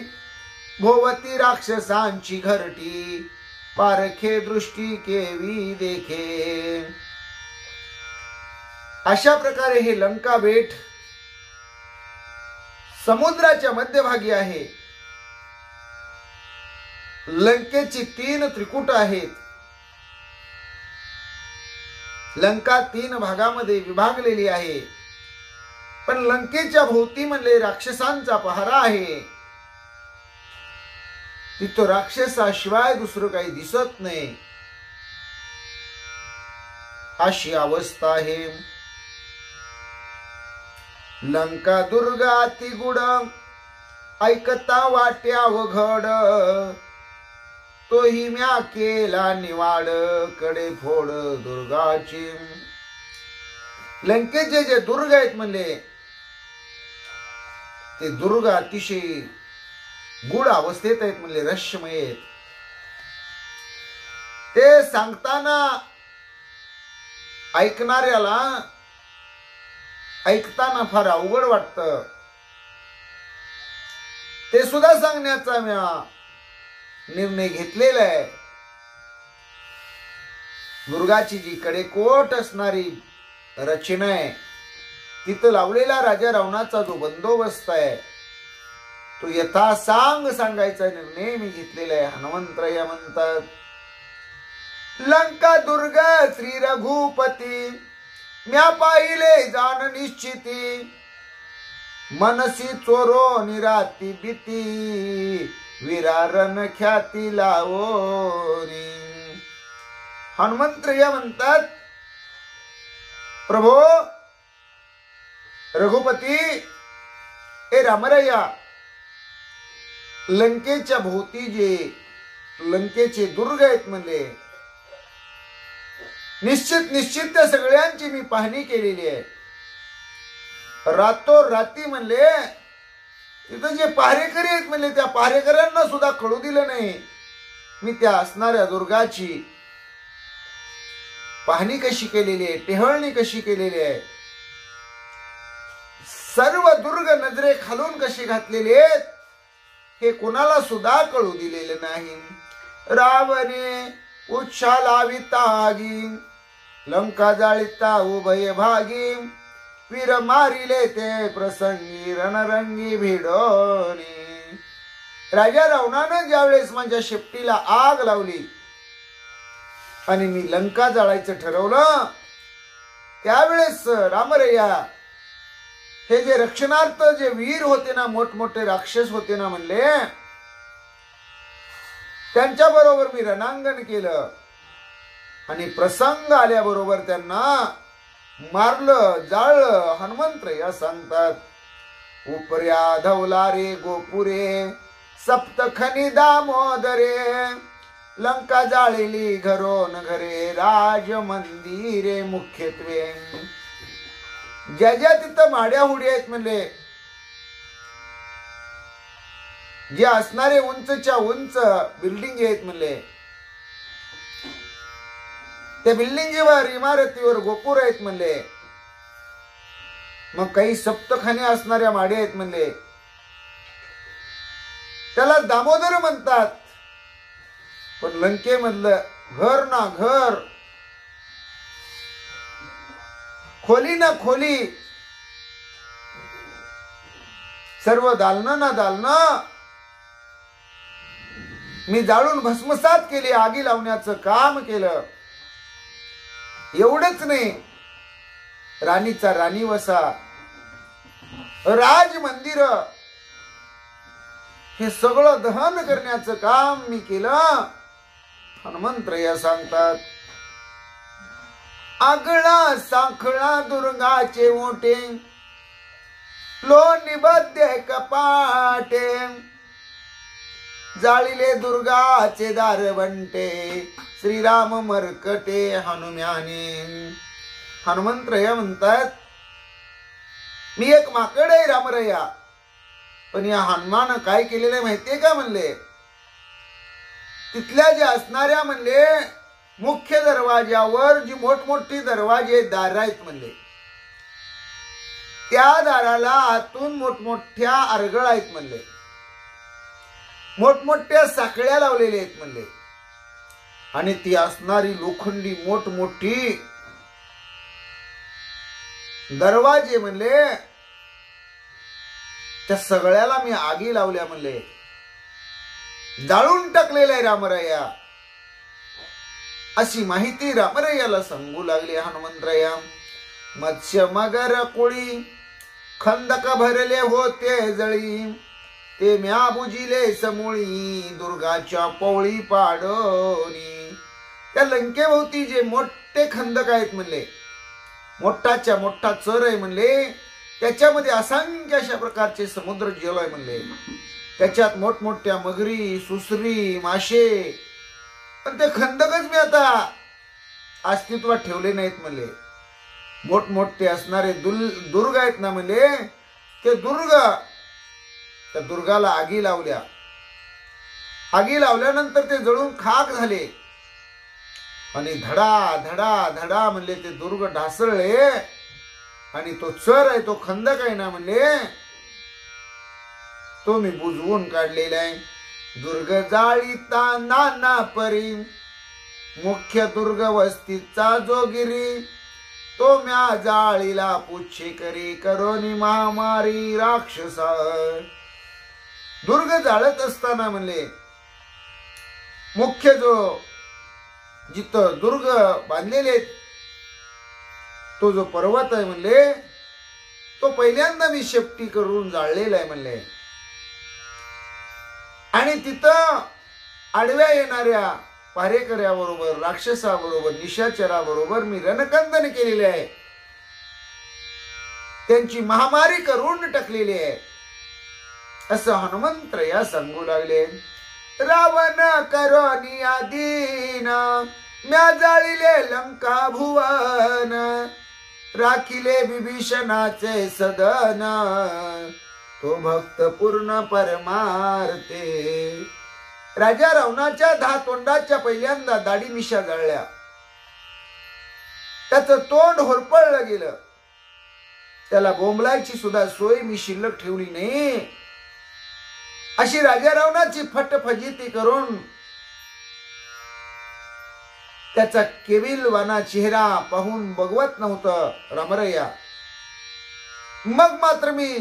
भोवती राक्षसांची घरटी पारखे दृष्टी केवी देखे. अशा प्रकारे हे लंका बेट समुद्राच्या मध्यभागी आहे. लंकेची 3 त्रिकुट आहेत. लंका 3 भागामध्ये विभागलेली आहे. पण लंकेच्या भोवती म्हणले राक्षसांचा पहारा आहे. तिथं राक्षसाशिवाय दुसरं काही दिसत नाही अशी अवस्था आहे. लंका दुर्गा अति गुड ऐकता वाटे अवघड, तोही म्या केला निवाड कडे फोड दुर्गाची. लंकेचे जे दुर्ग आहेत म्हणले ते दुर्ग अतिशय गुढ अवस्थेत आहेत म्हणले, रहस्यमय आहेत. ते सांगताना ऐकणाऱ्याला ऐकताना फार अवघड वाटतं. ते सुद्धा सांगण्याचा मी निर्णय घेतलेला आहे. दुर्गाची जी कडेकोट असणारी रचना आहे, तिथं लावलेला राजा रावणाचा जो बंदोबस्त आहे तो यथासांग सांगायचा निर्णय मी घेतलेला आहे. हनुमंतराया म्हणतात, लंका दुर्ग श्री रघुपती म्या पाहिले जाण निश्चिती, मनसी चोरो निराती भीती विरारण ख्याती लावोनी. हनुमंतराया म्हणतात, प्रभो रघुपती ए रामराया, लंकेच्या भोवती जे लंकेचे दुर्ग आहेत म्हणले निश्चित त्या सगळ्यांची मी पाहणी केलेली आहे. रातोराती म्हणले तिथं जे पहारेकरी आहेत म्हणले त्या पहारेकऱ्यांना सुद्धा कळू दिलं नाही मी त्या असणाऱ्या दुर्गाची पाहणी कशी केलेली आहे, टेहळणी कशी केलेली आहे, सर्व दुर्ग नजरे खालून कशी घातलेली आहेत हे कोणाला सुद्धा कळू दिलेले नाही. रावणे उच्छालावितागी लंका जाळीता उभय भागी, वीर मारिले ते प्रसंगी रणरंगी भिडोनी. राजा रावणानं ज्यावेळेस माझ्या शेपटीला आग लावली आणि मी लंका जाळायचं ठरवलं, त्यावेळेस रामरया हे जे रक्षणार्थ जे वीर होते ना, मोठमोठे राक्षस होते ना म्हणले, त्यांच्या बरोबर मी रणांगण केलं आणि प्रसंग आल्याबरोबर त्यांना मारलं, जाळलं. हनुमंतराया सांगतात, उपऱ्या धवला रे गोपुरे सप्तखनी दामोदरे, लंका जाळली घरोन घरे राज मंदिरे मुख्यत्वे. ज्या ज्या तिथं माड्या हुड्या आहेत म्हणले, जे असणारे उंचच्या उंच बिल्डिंग आहेत म्हणले, त्या बिल्डिंगीवर इमारतीवर गोपुर आहेत म्हणले, मग काही सप्तखाने असणाऱ्या माड्या आहेत म्हणले, त्याला दामोदर म्हणतात. पण लंकेमधलं घर ना घर, खोली ना खोली, सर्व दालनं ना दालनं मी जाळून भस्मसात केली, आगी लावण्याचं काम केलं. एवढंच नाही, राणीचा राणीवसा, राज मंदिर हे सगळं दहन करण्याचं काम मी केलं. हनुमंतराया सांगतात, आगळा साखळा दुर्गाचे मोठे लोणी बद्य कपाटे, जाळीले दुर्गाचे दार बनते श्रीराम मरकटे हनुम्याने. हनुमंतराया म्हणतात, मी एक माकड आहे रामरया, पण या हनुमान काय केलेलं माहितीये का म्हणले, तिथल्या ज्या असणाऱ्या म्हणले मुख्य दरवाजावर जी मोठमोठी दरवाजे दार आहेत म्हणले, त्या दाराला आतून मोठमोठ्या अरगळ आहेत म्हणले, मोठमोठ्या साखळ्या लावलेल्या आहेत म्हणले, आणि ती असणारी लोखंडी मोठमोठी दरवाजे म्हणले त्या सगळ्याला मी आगी लावल्या म्हणले, जाळून टाकलेला आहे रामराया, अशी माहिती रामरायाला सांगू लागले हनुमंतराया. मत्स्य मगर कोळी खंदक भरले होते जळी, ते म्या बुजिले समोळी दुर्गाच्या पवळी पाडोनी. त्या लंकेभोवती जे मोठे खंदक आहेत म्हणले, मोठाच्या मोठा चर आहे म्हणले, त्याच्यामध्ये असंख्य अशा प्रकारचे समुद्र जल आहे म्हणले, त्याच्यात मोठमोठ्या मगरी सुसरी मासे, पण ते खंदकच मी आता अस्तित्वात ठेवले नाहीत म्हणले. मोठमोठे असणारे दुर्ग आहेत ना म्हणले, ते दुर्ग, त्या दुर्गाला आगी लावल्या, आगी लावल्यानंतर ते जळून खाक झाले आणि धडा धडा धडा म्हणले ते दुर्ग ढासळले, आणि तो चर आहे तो खंदक आहे ना म्हणले तो मी बुजवून काढलेला आहे. दुर्ग जाळीता नाना परी, मुख्य दुर्ग वस्तीचा जो गिरी, तो म्या जाळीला पुच्छे करी करोनी महामारी राक्षसा. दुर्ग जाळत असताना म्हणले मुख्य जो जिथं दुर्ग बांधलेले तो जो पर्वत आहे म्हणले, तो पहिल्यांदा मी शेपटी करून जाळलेला आहे म्हणले, आणि तिथं आडव्या येणाऱ्या पारेकऱ्याबरोबर राक्षसाबरोबर निशाचराबरोबर मी रणकंदन केलेले आहे, त्यांची महामारी करून टाकलेली आहे, असं हनुमंतराया सांगू लागले. रावण करोनी आदीन, म्या जाळिले लंका भुवन, राखिले विभीषणाचे सदन, तो भक्त पूर्ण परमार्थे. राजा रावणाच्या 10 तोंडाच्या पहिल्यांदा दाढी मिशा जाळल्या, त्याचं तोंड होरपळलं गेलं, त्याला बोंबलायची सुद्धा सोय मी शिल्लक ठेवली नाही, अशी राजा रावणाची फटफजिती करून त्याचा केविलवाना चेहरा पाहून बघवत नव्हतं रामराया. मग मात्र मी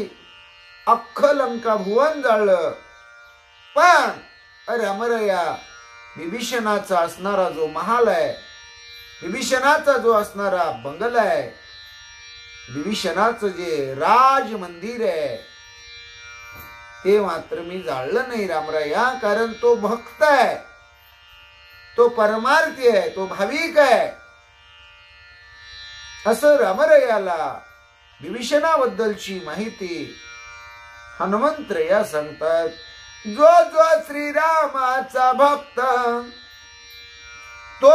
अख्खं लंका भुवन जाळलं, पण रामराया विभीषणाचा असणारा जो महाल आहे, विभीषणाचा जो असणारा बंगला आहे, विभीषणाचं जे राज मंदिर आहे, ते मात्र मी जाळलं नाही रामराया, कारण तो भक्त आहे, तो परमार्थी आहे, तो भाविक आहे, असं रामरायाला विभीषणाबद्दलची माहिती हनुमंतराया सांगतात. जो जो श्रीरामाचा भक्त, तो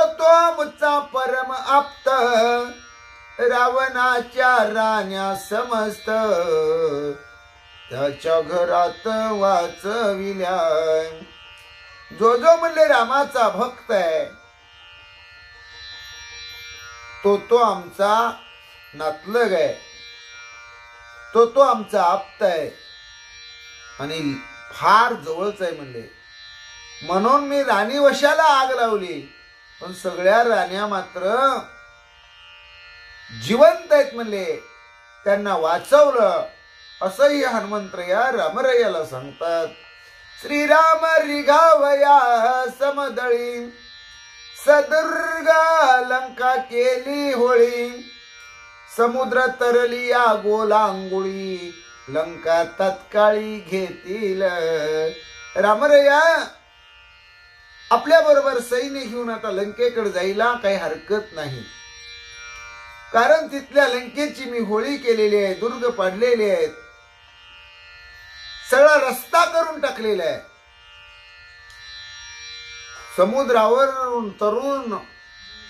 मुचा परम आप्त, रावणाच्या राण्या समस्त, त्याच्या घरात वाचविल्या. जो जो म्हणले रामाचा भक्त आहे, तो आमचा नातलग आहे, तो आमचा आप्त आहे आणि फार जवळच आहे म्हणले, म्हणून मी राणी वशाला आग लावली, पण सगळ्या राण्या मात्र जिवंत आहेत म्हणले, त्यांना वाचवलं, असंही हनुमंतराया रामरायाला सांगतात. श्रीराम रिघावया समदळी, सदुर्ग लंका केली होळी, समुद्र तरलिया गोलांगुळी, लंका तत्काळी घेतील. रामराया आपल्या बरोबर सैन्य घेऊन आता लंकेकडे जायला काही हरकत नाही, कारण तिथल्या लंकेची मी होळी केलेली आहे, दुर्ग पाडलेले आहेत, सगळा रस्ता करून टाकलेला आहे. समुद्रावर तरुण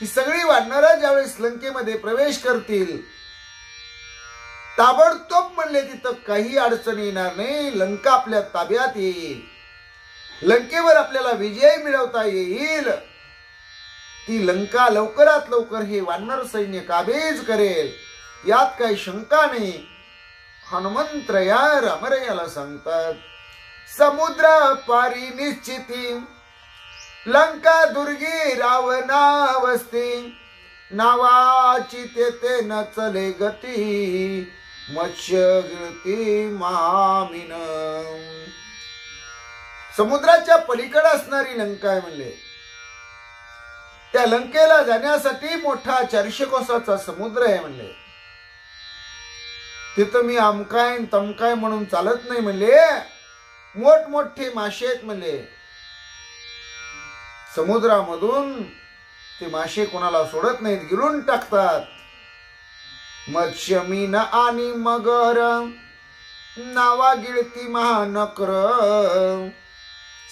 ही सगळी वाढणारा ज्यावेळेस लंकेमध्ये प्रवेश करतील, ताबडतोब म्हणले तिथं काही अडचण येणार नाही, लंका आपल्या ताब्यात येईल. लंकेवर आपल्याला विजय मिळवता येईल, ती लंका लवकरात लवकर हे वानर सैन्य काबीज करेल, यात काही शंका नाही. हनुमंतराया रामरायाला सांगतात, समुद्र पारी निश्चिती लंका दुर्गी रावणावस्ती, नावाची तेथे न चले गती, मत्स्य गिळती मामीन. समुद्राच्या पलीकडे असणारी लंका आहे म्हणले. त्या लंकेला जाण्यासाठी मोठा 400 कोसाचा समुद्र आहे म्हणले. तिथं मी आमकाय तमकाय म्हणून चालत नाही म्हणले. मोठमोठे मासे आहेत म्हणले. समुद्रामधून ते मासे कोणाला सोडत नाहीत, गिळून टाकतात. मत्स्य मीन आणि मगर नावा गिळती महानकर,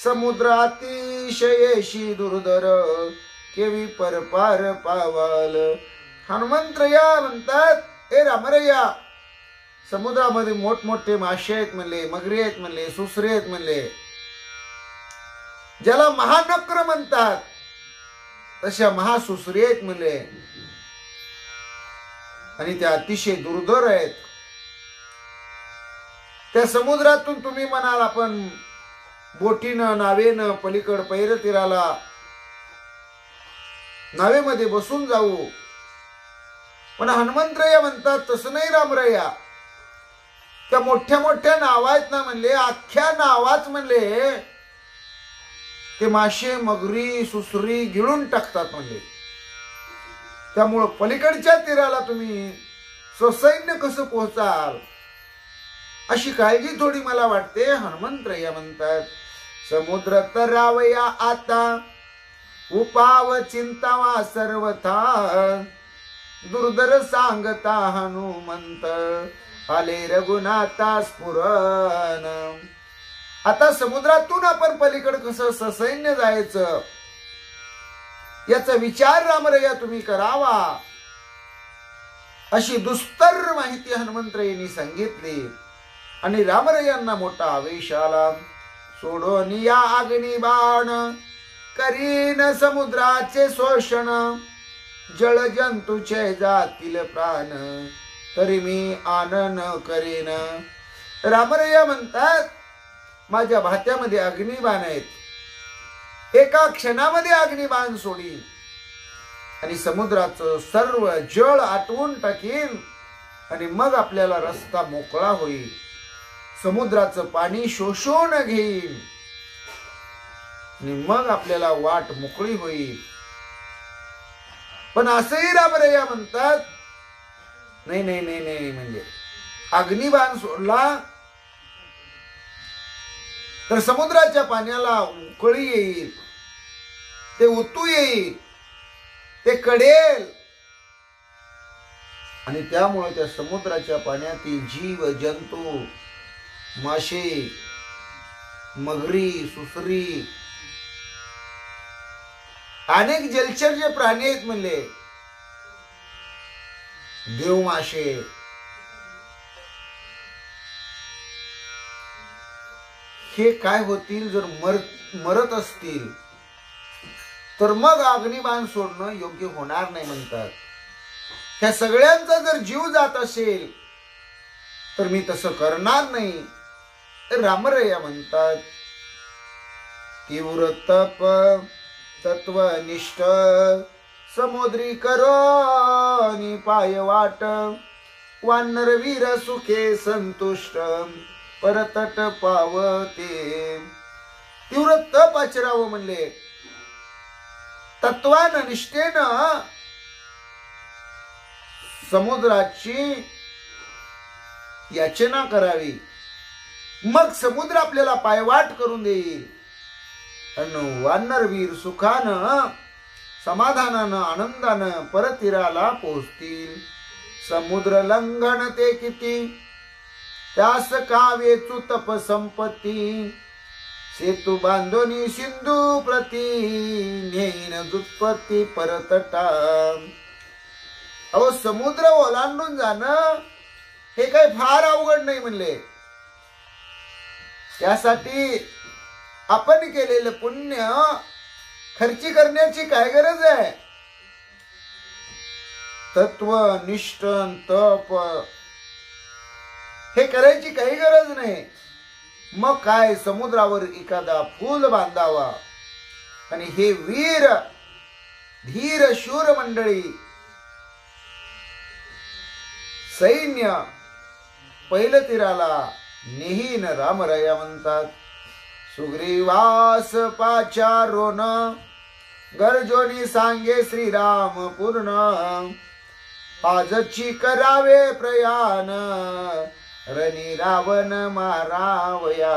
समुद्र अतिशयेशी दुर्धर, केवी परपार पावाल. हनुमंतराया म्हणतात, ए रामराया, समुद्रामध्ये मोठमोठे मासे आहेत म्हणले, मगरी आहेत म्हणले, सुसरे आहेत म्हणले. ज्याला महानक्र म्हणतात तशा महासुसरे आहेत म्हणले, आणि त्या अतिशय दुर्धर आहेत. त्या समुद्रातून तुम्ही म्हणाल आपण बोटीनं नावेनं पलीकड पैर तीराला नावेमध्ये बसून जाऊ, पण हनुमंतराया म्हणतात तसं नाही रामराया. त्या मोठ्या मोठ्या नावा आहेत ना म्हणले, अख्ख्या नावाच म्हणले ते मासे मगरी सुसरी गिळून टाकतात म्हणले. त्यामुळं पलीकडच्या तीराला तुम्ही ससैन्य कसं पोहोचाल अशी काळजी थोडी मला वाटते. हनुमंतराया म्हणतात, समुद्र तरावया आता, उपाव चिंतावा सर्वथा, दुर्धर सांगता हनुमंत, आले रघुनाथा स्फुरण. आता समुद्रातून आपण पलीकडे कसं ससैन्य जायचं याचा विचार रामराया तुम्ही करावा, अशी दुस्तर माहिती हनुमंतरायांनी सांगितली. आणि रामरायांना मोठा आवेश आला. सोडून या अग्निबाण, करीन समुद्राचे शोषण, जळ जंतूचे जातील प्राण, तरी मी आनन करीन. रामराया म्हणतात, माझ्या भात्यामध्ये अग्निबाण आहेत, एका क्षणामध्ये अग्निबाण सोडीन आणि समुद्राचं सर्व जळ आटवून टाकीन, आणि मग आपल्याला रस्ता मोकळा होईल. समुद्राचं पाणी शोषून घेईन आणि मग आपल्याला वाट मोकळी होईल. पण असंही रामराया म्हणतात, नाही नाही नाही नाही, म्हणजे अग्निबाण सोडला तर समुद्राच्या पाण्याला उकळी येईल, ते उतू येईल, ते कडेल, आणि त्यामुळे त्या समुद्राच्या पाण्यातील जीव जंतू, मासे, मगरी, सुसरी, अनेक जलचर जे प्राणी आहेत म्हणले, देव मासे, हे काय होतील जर मरत असतील तर मग अग्निबाण सोडणं योग्य होणार नाही म्हणतात. ह्या सगळ्यांचा जर जीव जात असेल तर मी तसं करणार नाही. रामराया म्हणतात, तीव्र तप तत्वनिष्ठ, समुद्री करो पाय वाट, वानर वीर सुखे संतुष्ट, परतट पावते. तीव्र तप आचरावं म्हणले, तत्वान निष्ठेनं समुद्राची याचना करावी, मग समुद्र आपल्याला पायवाट करून देईल. आणि वानरवीर सुखानं समाधानानं आनंदानं परतीराला पोहोचतील. समुद्र लंघन ते किती, त्यास कावेचू तप संपत्ती, सेतू बांधोनी सिंधू प्रती, नेईन दुत्पत्ती परतटा. अहो समुद्र ओलांडून जाणं हे काही फार अवघड नाही म्हणले. त्यासाठी आपण केलेलं पुण्य खर्ची करण्याची काय गरज आहे? तत्व निष्ठन तप हे करायची काही गरज नाही. मग काय समुद्रावर एखादा फूल बांधावा आणि हे वीर धीर शूर मंडळी सैन्य पहिलं तीराला नेहीन रामराया म्हणतात. सुग्रीवास पाचारोन गर्जोनी सांगे श्रीराम पूर्ण आजची करावे प्रयाण रणी रावण मारावया.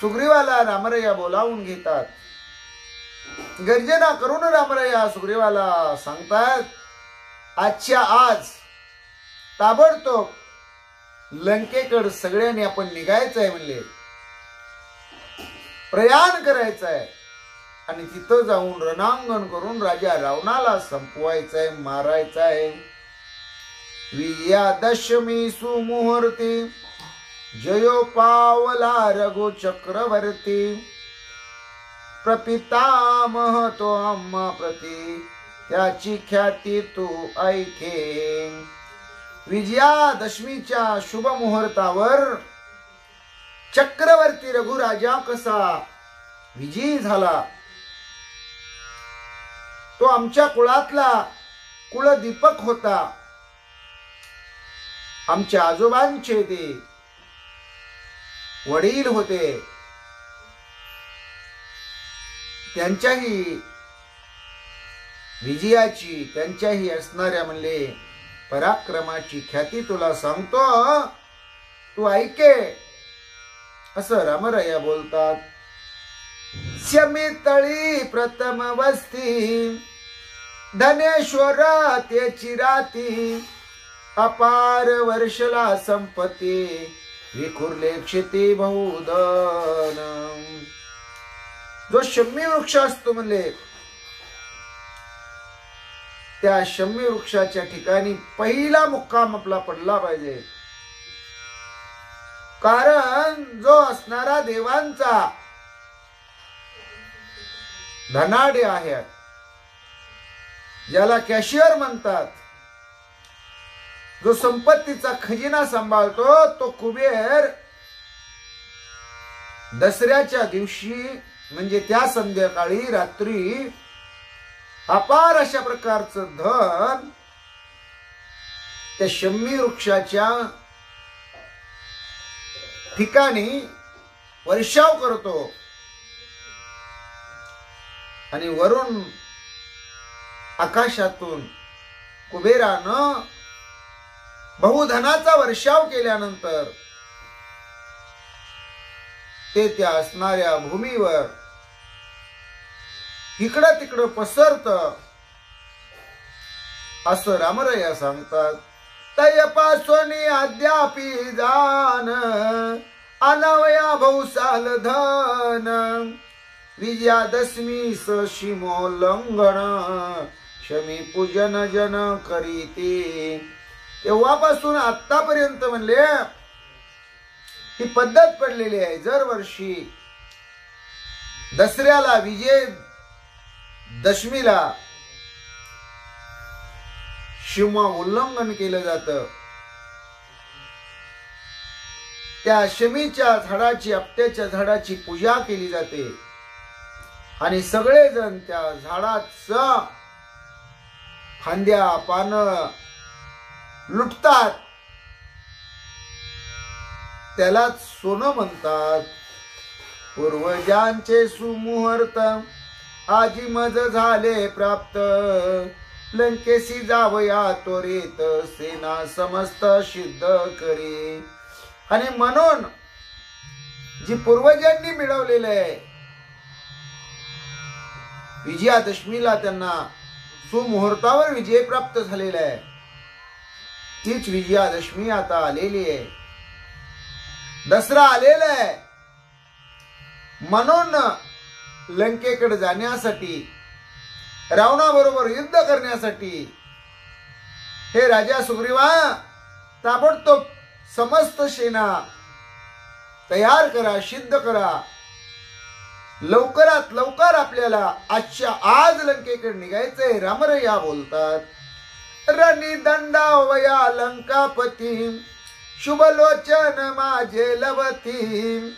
सुग्रीवाला रामराया बोलावून घेतात. गर्जना करून रामराया सुग्रीवाला सांगतात आजच्या आज ताबडतोब लंकेकड सगळ्यांनी आपण निघायचंय म्हणले, प्रयाण करायचंय आणि तिथं जाऊन रणांगण करून राजा रावणाला संपवायचंय, मारायचंय. विजयादशमी सुमुहूर्ती जयो पावला रघु चक्रवर्ती प्रपितामह तो आम्हा प्रती त्याची ख्याती तू ऐके. विजयादशमीच्या शुभ मुहूर्तावर चक्रवर्ती रघुराजा कसा विजयी झाला, तो आमच्या कुळातला कुलदीपक होता. आमच्या आजोबांचे ते वडील होते, त्यांच्याही विजयाची त्यांच्याही असणाऱ्या म्हणले पराक्रमाची ख्याती तुला सांगतो, तू ऐके असं रामराया बोलतात. शमितळी प्रथम वस्ती धनेश्वर त्याची राती अपार वर्षला संपत्ती विखुरले क्षिती बहुधन. जो शमी वृक्ष असतो म्हणले त्या शमी वृक्षाच्या ठिकाणी पहिला मुक्काम आपला पडला पाहिजे. कारण जो असणारा देवांचा धनाढ्य आहे, ज्याला कॅशियर म्हणतात, जो संपत्तीचा खजिना सांभाळतो, तो कुबेर दसऱ्याच्या दिवशी म्हणजे त्या संध्याकाळी रात्री अपार अशा प्रकारचं धन त्या शमी वृक्षाच्या ठिकाणी वर्षाव करतो आणि वरून आकाशातून कुबेरानं बहुधनाचा वर्षाव केल्यानंतर ते त्या असणाऱ्या भूमीवर इकडं तिकडं पसरत असं रामराया सांगतात. तयपासून अद्यापि जान अनवया बहुसाल धन विजयादशमी शिमोल्लंघन शमी पूजन जन करीती. तेव्हापासून आतापर्यंत म्हणले ही पद्धत पडलेली आहे. जर वर्षी दसऱ्याला विजय दशमीला शिमा उल्लंघन केलं जातं. त्या शमीच्या झाडाची आपट्याच्या झाडाची पूजा केली जाते आणि सगळेजण त्या झाडाचा फांद्या पानं लुटतात. त्यालाच सोनं म्हणतात. पूर्वजांचे सुमुहूर्त आजी मज झाले प्राप्त लंकेसी जावया त्वरित सेना समस्त सिद्ध करी. आणि म्हणून जी पूर्वजांनी मिळवलेले आहे विजयादशमीला त्यांना सुमुहूर्तावर विजय प्राप्त झालेला आहे, तीच विजयादशमी आता आलेली आहे. दसरा आलेला आहे. म्हणून लंकेकडे जाण्यासाठी रावणाबरोबर युद्ध करण्यासाठी हे राजा सुग्रीवा ताबडतोब समस्त सेना तयार करा, सिद्ध करा. लवकरात लवकर आपल्याला आजच्या आज लंकेकडे निघायचंय. रामरया बोलतात, रणी दंडावया लंकापती, शुभलोचन माझे लवती,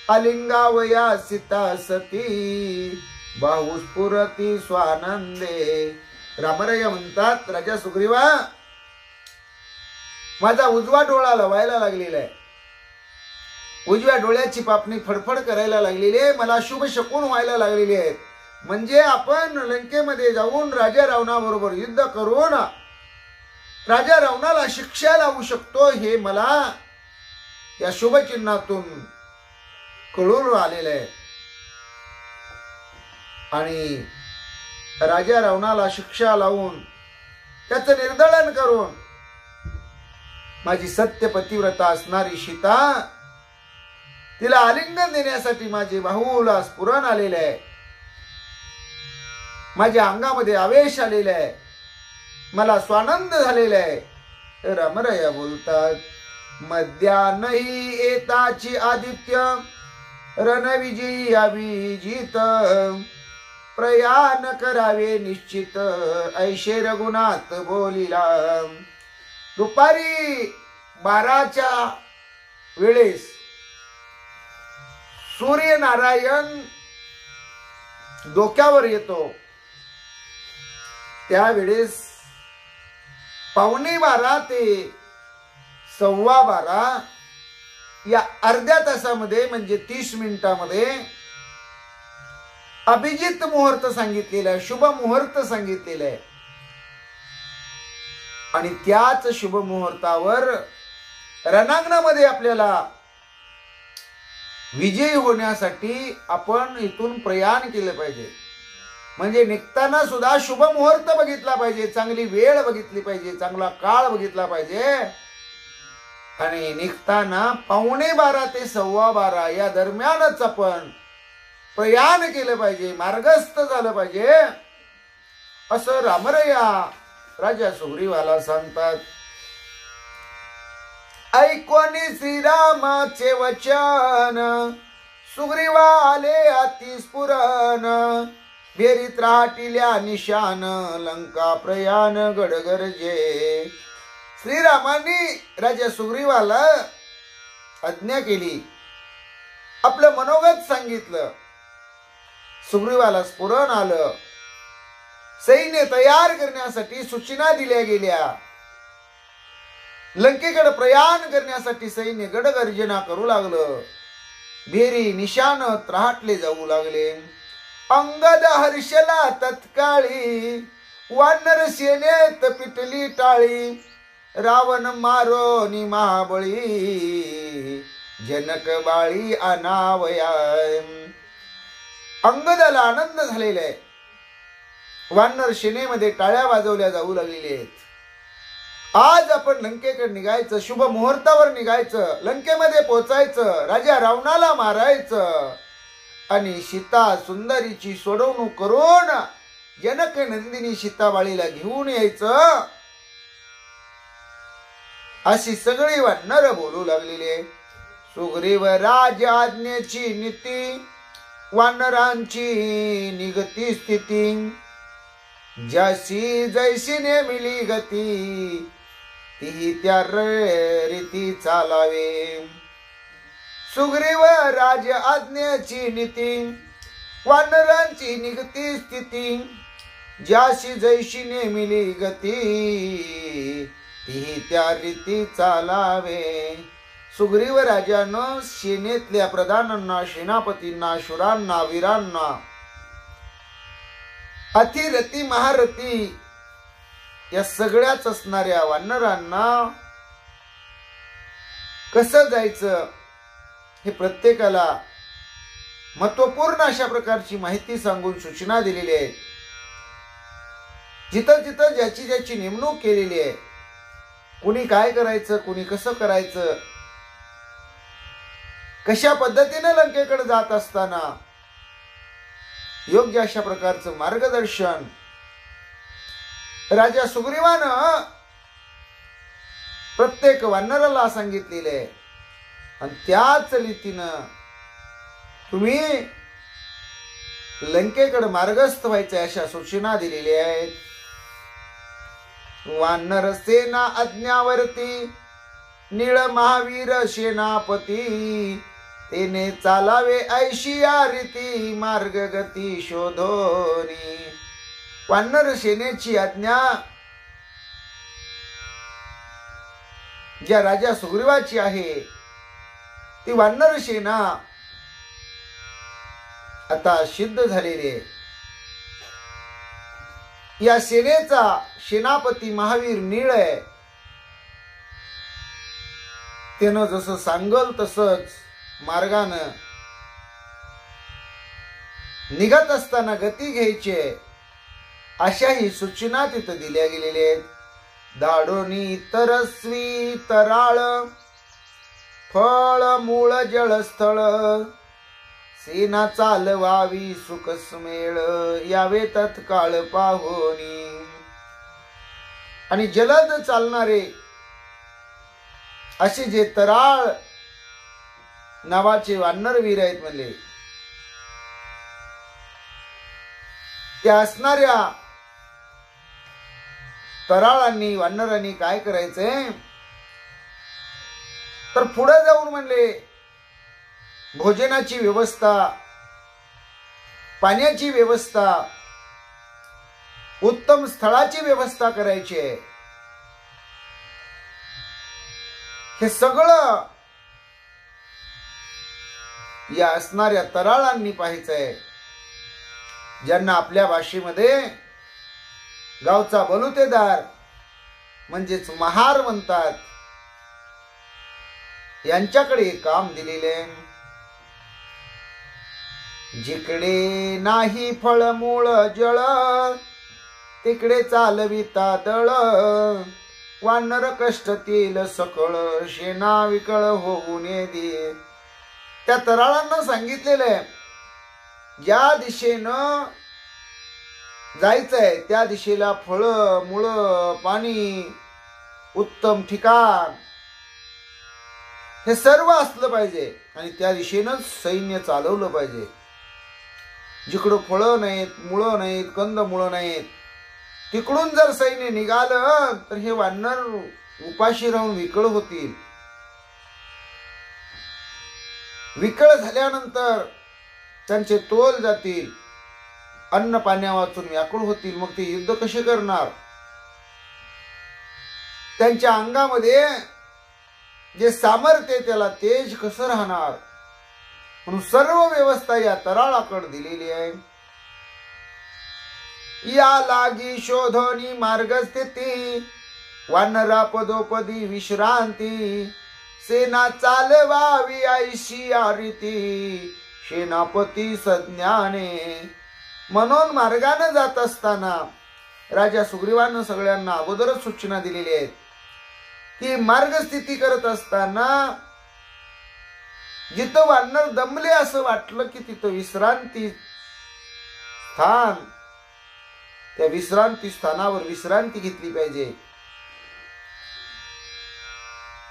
अलिंगावया सीता सती, बाहुस्फुरती स्वानंदे. रामरया म्हणतात, राजा सुग्रीवा, माझा उजवा डोळा लवायला लागलेला आहे, उजव्या डोळ्याची पापणी फडफड करायला लागलेली आहे, मला शुभ शकून व्हायला लागलेली आहेत. म्हणजे आपण लंकेमध्ये जाऊन राजा रावणाबरोबर युद्ध करून राजा रावणाला शिक्षा लावू शकतो, हे मला या शुभचिन्हातून कळून आलेलं आहे. आणि राजा रावणाला शिक्षा लावून त्याचं निर्दलन करून माझी सत्य पतिव्रता असणारी सीता, तिला आलिंगन देण्यासाठी माझे बाहुला स्फुरण आलेले आहे, माझ्या अंगामध्ये आवेश आलेला आहे, मला स्वानंद झालेला आहे. तर रामरया बोलतात, मध्यान्ही येताची आदित्य, रणविजयी अभिजित, प्रयाण करावे निश्चित, ऐशे रघुनाथ बोलिला. दुपारी 12च्या वेळेस सूर्यनारायण डोक्यावर येतो. त्यावेळेस 11:15 ते 12:15 या अर्ध्या तासामध्ये म्हणजे 30 मिनिटांमध्ये अभिजित मुहूर्त सांगितलेला आहे, शुभ मुहूर्त सांगितलेला आहे. आणि त्याच शुभ मुहूर्तावर रणांगणामध्ये आपल्याला विजयी होण्यासाठी आपण इथून प्रयाण केलं पाहिजे. म्हणजे निघताना सुद्धा शुभ मुहूर्त बघितला पाहिजे, चांगली वेळ बघितली पाहिजे, चांगला काळ बघितला पाहिजे. आणि निघताना 11:15 ते 12:15 या दरम्यानच आपण प्रयाण केलं पाहिजे, मार्गस्थ झालं पाहिजे, असं रामरया राजा सुग्रीवाला सांगतात. ऐकोनी श्रीरामाचे वचन, सुग्रीवा आले अतिस्फुरण, भेरीत राहटिल्या निशान, लंका प्रयाण गडगरजे. श्रीरामांनी राजा सुग्रीवाला आज्ञा केली, आपलं मनोगत सांगितलं. सुग्रीवाला स्फुरण आलं, सैन्य तयार करण्यासाठी सूचना दिल्या गेल्या. लंकेकडे प्रयाण करण्यासाठी सैन्य गडगर्जना करू लागलं. भेरी निशान त्राटले जाऊ लागले. अंगद हर्षला तत्काळी, वानर सेनेत पिटली टाळी, रावण मारो नि महाबळी, जनक बाळी अनावया. अंगदाला आनंद झालेला आहे. वानर सेनेमध्ये टाळ्या वाजवल्या जाऊ लागलेल्या आहेत. आज आपण लंकेकडे निघायचं, शुभ मुहूर्तावर निघायचं, लंकेमध्ये पोचायचं, राजा रावणाला मारायचं आणि सीता सुंदरीची सोडवणूक करून जनक नंदिनी सीताबाळीला घेऊन यायचं, अशी सगळी वानर बोलू लागलेली. सुग्रीव राज आज्ञेची नीती, वानरांची निगती स्थिती, ज्याशी जैशी नेमिली गती, ती त्या रीती चालावे. सुग्रीव राज आज्ञेची नीती, वानरांची निगती स्थिती, ज्याशी जैशी नेमिली गती, ती त्या रीती चालावे. सुग्रीव राजानं सेनेतल्या प्रधानांना, सेनापतींना, शूरांना, वीरांना, अतिरथी महारथी या सगळ्याच असणाऱ्या वानरांना कसं जायचं हे प्रत्येकाला महत्वपूर्ण अशा प्रकारची माहिती सांगून सूचना दिलेली आहे. जिथं जिथं ज्याची ज्याची नेमणूक केलेली आहे, कुणी काय करायचं, कुणी कसं करायचं, कशा पद्धतीने लंकेकडे जात असताना योग्य अशा प्रकारचं मार्गदर्शन राजा सुग्रीवानं प्रत्येक वानराला सांगितलेले आहे. आणि त्याच रीतीनं तुम्ही लंकेकडे मार्गस्थ व्हायचे अशा सूचना दिलेल्या आहेत. वानर सेना आज्ञावर्ती नीळ महावीर सेनापती तेने चालावे ऐशिया रीती मार्ग गती शोधोनी. वानर सेनेची आज्ञा ज्या राजा सुग्रीवाची आहे ती वानर सेना आता सिद्ध झालेली आहे. या सेनेचा सेनापती महावीर नीळ आहे. त्यानं जसं सांगल तसंच मार्गानं निघत असताना गती घ्यायची अशाही सूचना तिथं दिल्या गेलेल्या आहेत. दाडोनी तरस्वी तराळ फळ मूळ जळस्थळ सेना चालवावी सुखसमेळ यावे तत्काळ पाहोनी. आणि जलद चालणारे असे जे तराळ नावाचे वानरवीर आहेत म्हणले त्या असणाऱ्या तराळांनी वानरांनी काय करायचंय तर पुढे जाऊन म्हणले भोजनाची व्यवस्था, पाण्याची व्यवस्था, उत्तम स्थळाची व्यवस्था करायची आहे. हे सगळं या असणाऱ्या तराळांनी पाहायचंय. ज्यांना आपल्या भाषेमध्ये गावचा बलुतेदार म्हणजेच महार म्हणतात यांच्याकडे काम दिलेले. जिकडे नाही फळमूळ जळ तिकडे चालविता दळ वानर कष्टतील सकळ शेना विकळ होऊन दे. त्या तराळांना सांगितलेलं आहे ज्या दिशेनं जायचंय त्या दिशेला फळ मुळ पाणी उत्तम ठिकाण हे सर्व असलं पाहिजे आणि त्या दिशेनंच सैन्य चालवलं पाहिजे. जिकडं फळं नाहीत, मुळं नाहीत, कंद मुळं नाहीत तिकडून जर सैन्य निघालं तर हे वानर उपाशी राहून विकळ होतील. विकळ झाल्यानंतर त्यांचे तोल जातील, अन्न पाण्या वाचून व्याकुळ होतील. मग ते युद्ध कसे करणार? त्यांच्या अंगामध्ये जे सामर्थ्य त्याला तेज कसं राहणार? म्हणून सर्व व्यवस्था या तराळाकडे दिलेली आहे. या लागी शोधनी मार्ग स्थिती वानरा पदोपदी विश्रांती सेना चालवावी ऐशी रीती सेनापती संज्ञाने. म्हणून मार्गाने जात असताना राजा सुग्रीवानं सगळ्यांना अगोदरच सूचना दिलेली आहेत की मार्गस्थिती करत असताना जिथं वानर दमले असं वाटलं की तिथं विश्रांती स्थान, त्या विश्रांती स्थानावर विश्रांती घेतली पाहिजे.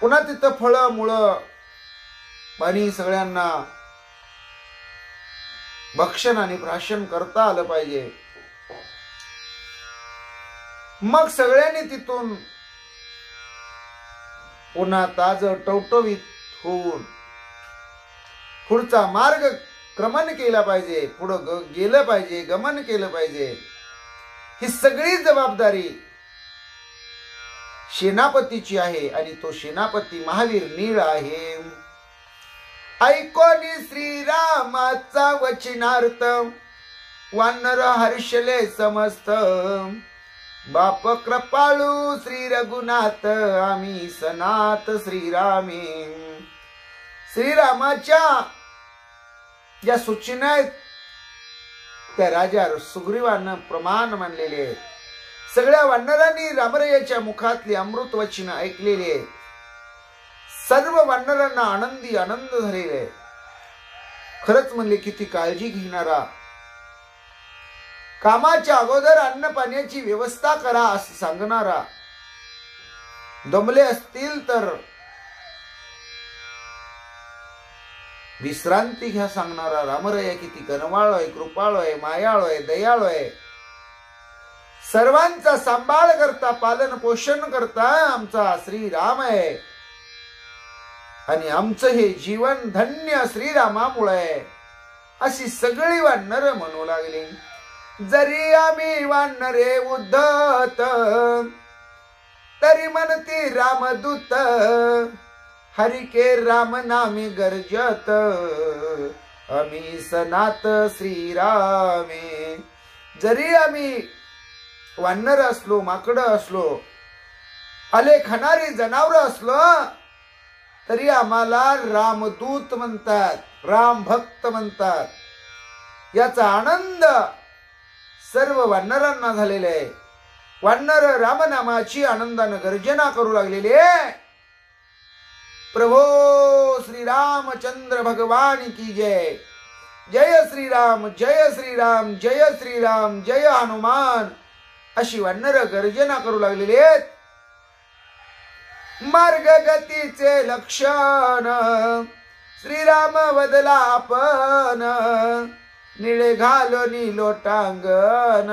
पुन्हा तिथं फळं मुळं पाणी सगळ्यांना भक्षण आणि प्राशन करता आलं पाहिजे. मग सगळ्यांनी तिथून पुन्हा ताज टवटवीत होऊन पुढचा मार्ग क्रमण केला पाहिजे, पुढं गेलं पाहिजे, गमन केलं पाहिजे. ही सगळी जबाबदारी सेनापतीची आहे आणि तो सेनापती महावीर नीळ आहे. ऐकोनी श्रीरामाचा वचनार्थ वानर हर्षले समस्त बाप कृपाळू श्री रघुनाथ आम्ही सनात श्रीरामे. श्रीरामाच्या ज्या सूचना आहेत त्या राजा सुग्रीवानं प्रमाण मानलेले आहेत. सगळ्या वानरांनी रामरायाच्या मुखातली अमृत वचन ऐकलेले आहेत. सर्व वानरांना आनंदी आनंद झालेला आहे. खरंच म्हणले किती काळजी घेणारा, कामाच्या अगोदर अन्न पाण्याची व्यवस्था करा असं सांगणारा, दमले असतील तर विश्रांती घ्या सांगणारा रामरय किती कनवाळ आहे, कृपाळ आहे, मायाळ आहे, दयाळ आहे. सर्वांचा सांभाळ करता, पालन पोषण करता आमचा श्रीराम आहे. आणि आमचं हे जीवन धन्य श्रीरामामुळे आहे, अशी सगळी वानर म्हणू लागली. जरी आम्ही वानरे उद्धत, तरी म्हणती रामदूत, हरि के राम नामी गर्जत, आम्ही सनात श्रीरामे. जरी आम्ही वानर असलो, माकडं असलो, आले खाणारी जनावर असलो, तरी आम्हाला रामदूत म्हणतात, राम भक्त म्हणतात. याचा आनंद सर्व वानरांना झालेला आहे. वानर रामनामाची आनंदाने गर्जना करू लागलेले. प्रभो श्री रामचंद्र भगवान की जय. जय श्रीराम, जय श्रीराम, जय श्रीराम, जय हनुमान, अशी वानर गर्जना करू लागलेली आहेत. मार्ग गतीचे लक्षण श्रीराम वदला आपण, निळे घालोनी लोटांगण,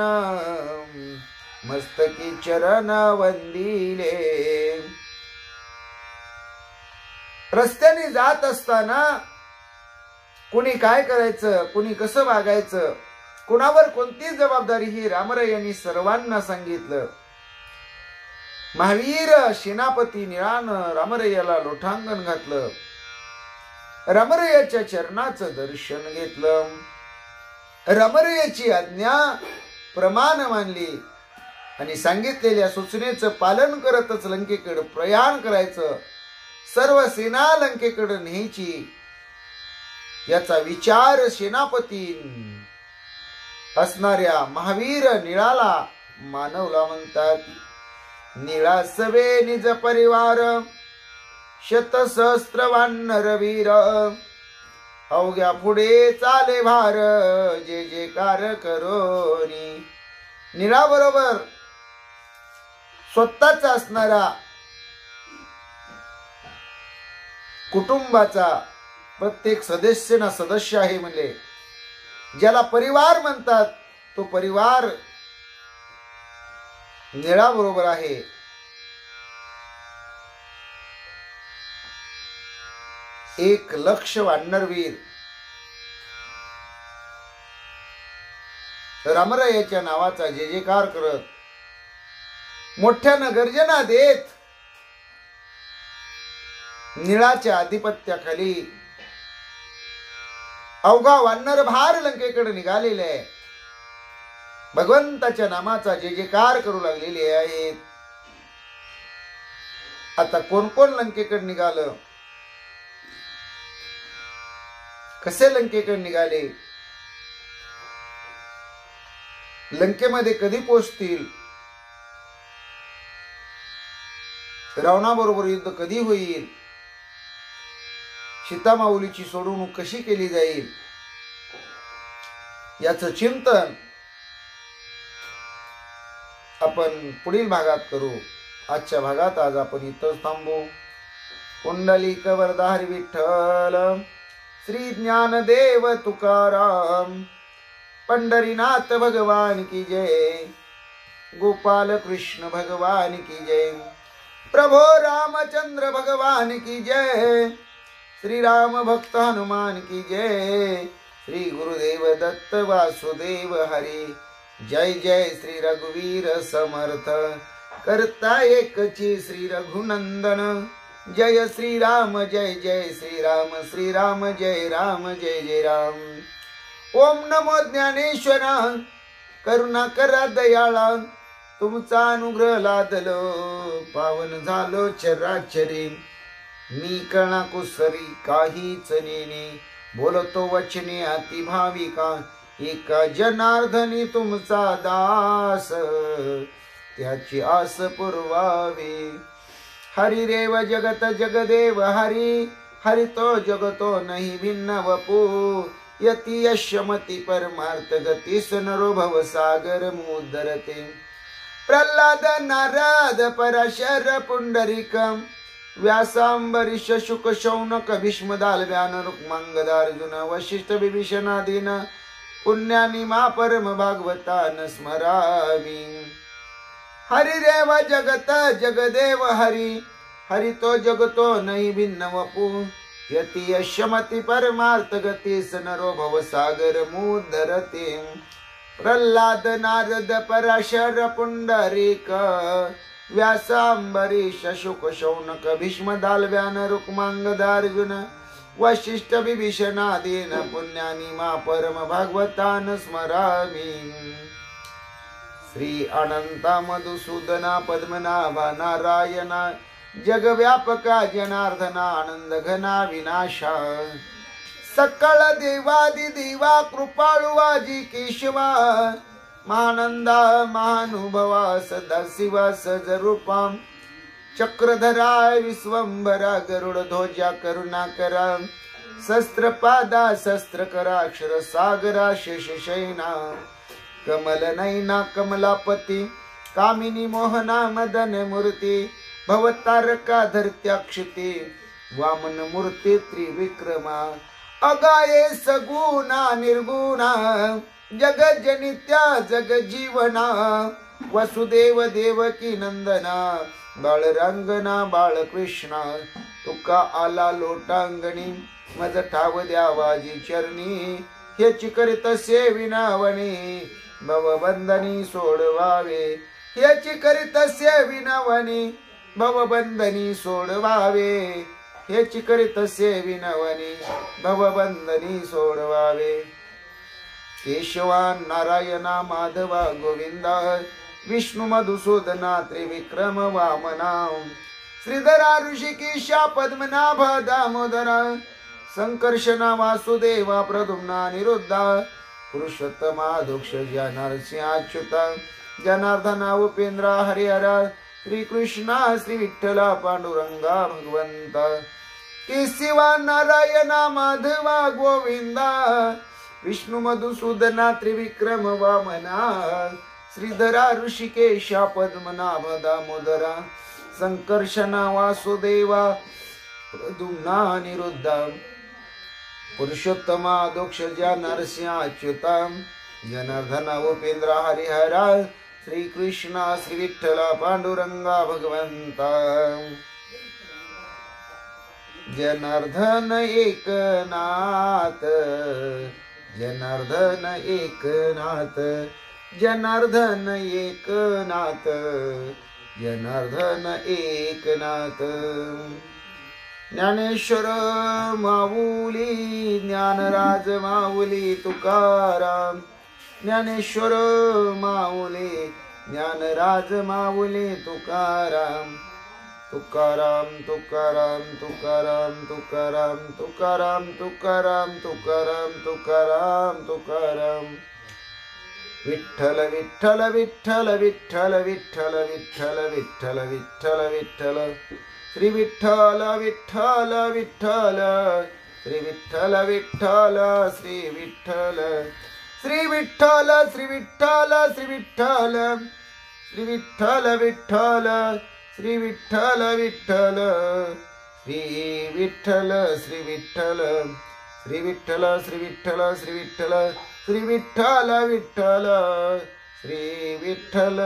मस्तकी चरण वंदिले. रस्त्याने जात असताना कुणी काय करायचं, कुणी कसं वागायचं, कुणावर कोणती जबाबदारी, ही रामराय यांनी सर्वांना सांगितलं. महावीर सेनापती निळानं रामरय्याला लोटांगण घातलं, रामरय्याच्या चरणाचं दर्शन घेतलं, रामरय्याची आज्ञा प्रमाण मानली आणि सांगितलेल्या सूचनेचं पालन करतच लंकेकडे प्रयाण करायचं, सर्व सेना लंकेकडे न्यायची, याचा विचार सेनापती असणाऱ्या महावीर निळाला मानवला म्हणतात. निळा सवे निज परिवार, शतसहस्त्र वानर वीर, अवघ्या पुढे चाले भार, जे जे कार करोनी. निळा बरोबर स्वतःचा असणारा कुटुंबाचा प्रत्येक सदस्य आहे म्हणले. ज्याला परिवार म्हणतात तो परिवार निळा बरोबर आहे. एक लक्ष वानरवीर रामरायाच्या नावाचा जे जेकार करत, मोठ्यानं गर्जना देत, निळाच्या आधिपत्याखाली अवघा वानर भार लंकेकडे निघालेले आहे. भगवंताच्या नामाचा जे जेकार करू लागलेले आहेत. आता कोण कोण लंकेकडे निघालं, कसे लंकेकडे निघाले, लंकेमध्ये कधी पोहोचतील, रावणाबरोबर युद्ध कधी होईल, सीतामाऊलीची सोडवणूक कशी केली जाईल, याचं चिंतन आपण पुढील भागात करू. आजच्या भागात आज आपण इथंच थांबू. पुंडलिक वरदा हरी विठ्ठल, श्री ज्ञानदेव तुकाराम, पंढरीनाथ भगवान की जय, गोपाल कृष्ण भगवान की जय, प्रभो रामचंद्र भगवान की जय, श्री राम भक्त हनुमान की जय, श्री गुरुदेव दत्त वासुदेव हरी. जय जय श्री रघुवीर समर्थ, करता एकची श्री रघुनंदन. जय श्री राम, जय जय श्री राम, श्री राम जय राम, जय जय राम. ओम नमो ज्ञानेश्वरा, करुणा करा दयाळा, तुमचा अनुग्रह लादलो, पावन झालो चराचरी. मी कणा कुसरी काहीच नेने, बोलतो वचने अति भाविका. एका जनार्दनी तुमचा दास, त्याची आस पुरवावी. हरि रेव जगत जगदेव हरि, हरि तो जगतो नाही भिन्न वपू. यति यशमती परमार्थ गती, नरो भव सागर मुदरते. प्रल्हाद नारद पराशर पुंडरीक, व्यासांबरीश शुक शौनक भीष्म दालव्यान रुक्मांगदार्जुन वशिष्ठ विभीषणादीन पुण्यानी मा परम भागवतान स्मरामी। हरिरेव जगत जगदेव हरि हरि तो जगतो नहीं भिन्न वपु यति यशमति परमार्थ गति सनरो भव सागर मुदरते। प्रल्हाद नारद पराशर पुंडरीक व्यासांबरीश शुक शौनक भीष्म दालव्यान रुक्मांगदार्जुन वशिष्ठ विभीषणादीन पुण्यानी मा परम भागवतान स्मरामी। श्री अनंता मधुसूदना पद्मनाभा नारायणा जगव्यापका जनार्दना आनंद घना विनाशा। सकळ देवादि देवा कृपाळुवाजी केशवा महानंदा महानुभवा सदाशिवा सजरूपा। चक्रधराय विश्वंभरा गरुड ध्वजा करुणाकरा शस्त्रपादा शस्त्रकरा अक्षर सागरा शेषशयना। कमल नयना कमलापती कामिनी मोहना मदन मूर्ती भवतारका धरत्याक्षिती वामन मूर्ती त्रिविक्रमा। अगाये सगुणा निर्गुणा जगज्जनित्या जगजीवना। वसुदेव देवकी नंदना बाळरंगना बाळकृष्णा। तुका आला लोटांगणी मज ठाव द्यावाजी चरणी हेची करीत सेविनावणी भवबंधनी सोडवावे। हेची करीत सेविनावणी भवबंधनी सोडवावे। हेची करीत सेविनावणी भवबंधनी सोडवावे। केशवा नारायणा माधवा गोविंदा विष्णु मधुसूदना त्रिविक्रम वामना। श्रीधरा ऋषिकेशा पद्मनाभा दामोदरा संकर्षणा वासुदेवा प्रद्युम्ना निरुद्धा। पुरुषोत्तमा दोक्ष नरसिंहाच्युता जनार्दना उपेंद्रा हरिहरा। श्रीकृष्णा श्री विठ्ठला पांडुरंगा भगवंता। केशवा नारायणा माधवा गोविंदा विष्णु मधुसूदना त्रिविक्रम वामना। श्रीधरा ऋषिकेशा पद्मनाभ दामोदरा संकर्षणा वासुदेवा प्रद्युम्ना निरुद्धा। पुरुषोत्तमा दोक्ष नरसिंहाच्युता जनार्दना उपेंद्रा हरिहरा। श्री कृष्णा श्री विठ्ठला पांडुरंगा भगवंता। जनार्दन एकनाथ जनार्दन एकनाथ जनार्दन एकनाथ जनार्दन एकनाथ। ज्ञानेश्वर माऊली ज्ञानराज माऊली तुकाराम। ज्ञानेश्वर माऊली ज्ञानराज माऊली तुकाराम। तुकाराम तुकाराम तुकाराम तुकाराम तुकाराम तुकाराम तुकाराम तुकाराम तुकाराम। विठ्ठल विठ्ठल विठ्ठल विठ्ठल विठ्ठल विठ्ठल विठ्ठल विठ्ठल विठ्ठल। श्री विठ्ठल विठ्ठल विठ्ठल श्री विठ्ठल विठ्ठल श्री विठ्ठल। श्री विठ्ठल श्री विठ्ठल श्री विठ्ठल श्री विठ्ठल विठ्ठल श्री विठ्ठल विठ्ठल श्री विठ्ठल श्री विठ्ठल श्री विठ्ठल श्री विठ्ठल श्री विठ्ठल श्री विठ्ठल विठ्ठल श्री विठ्ठल।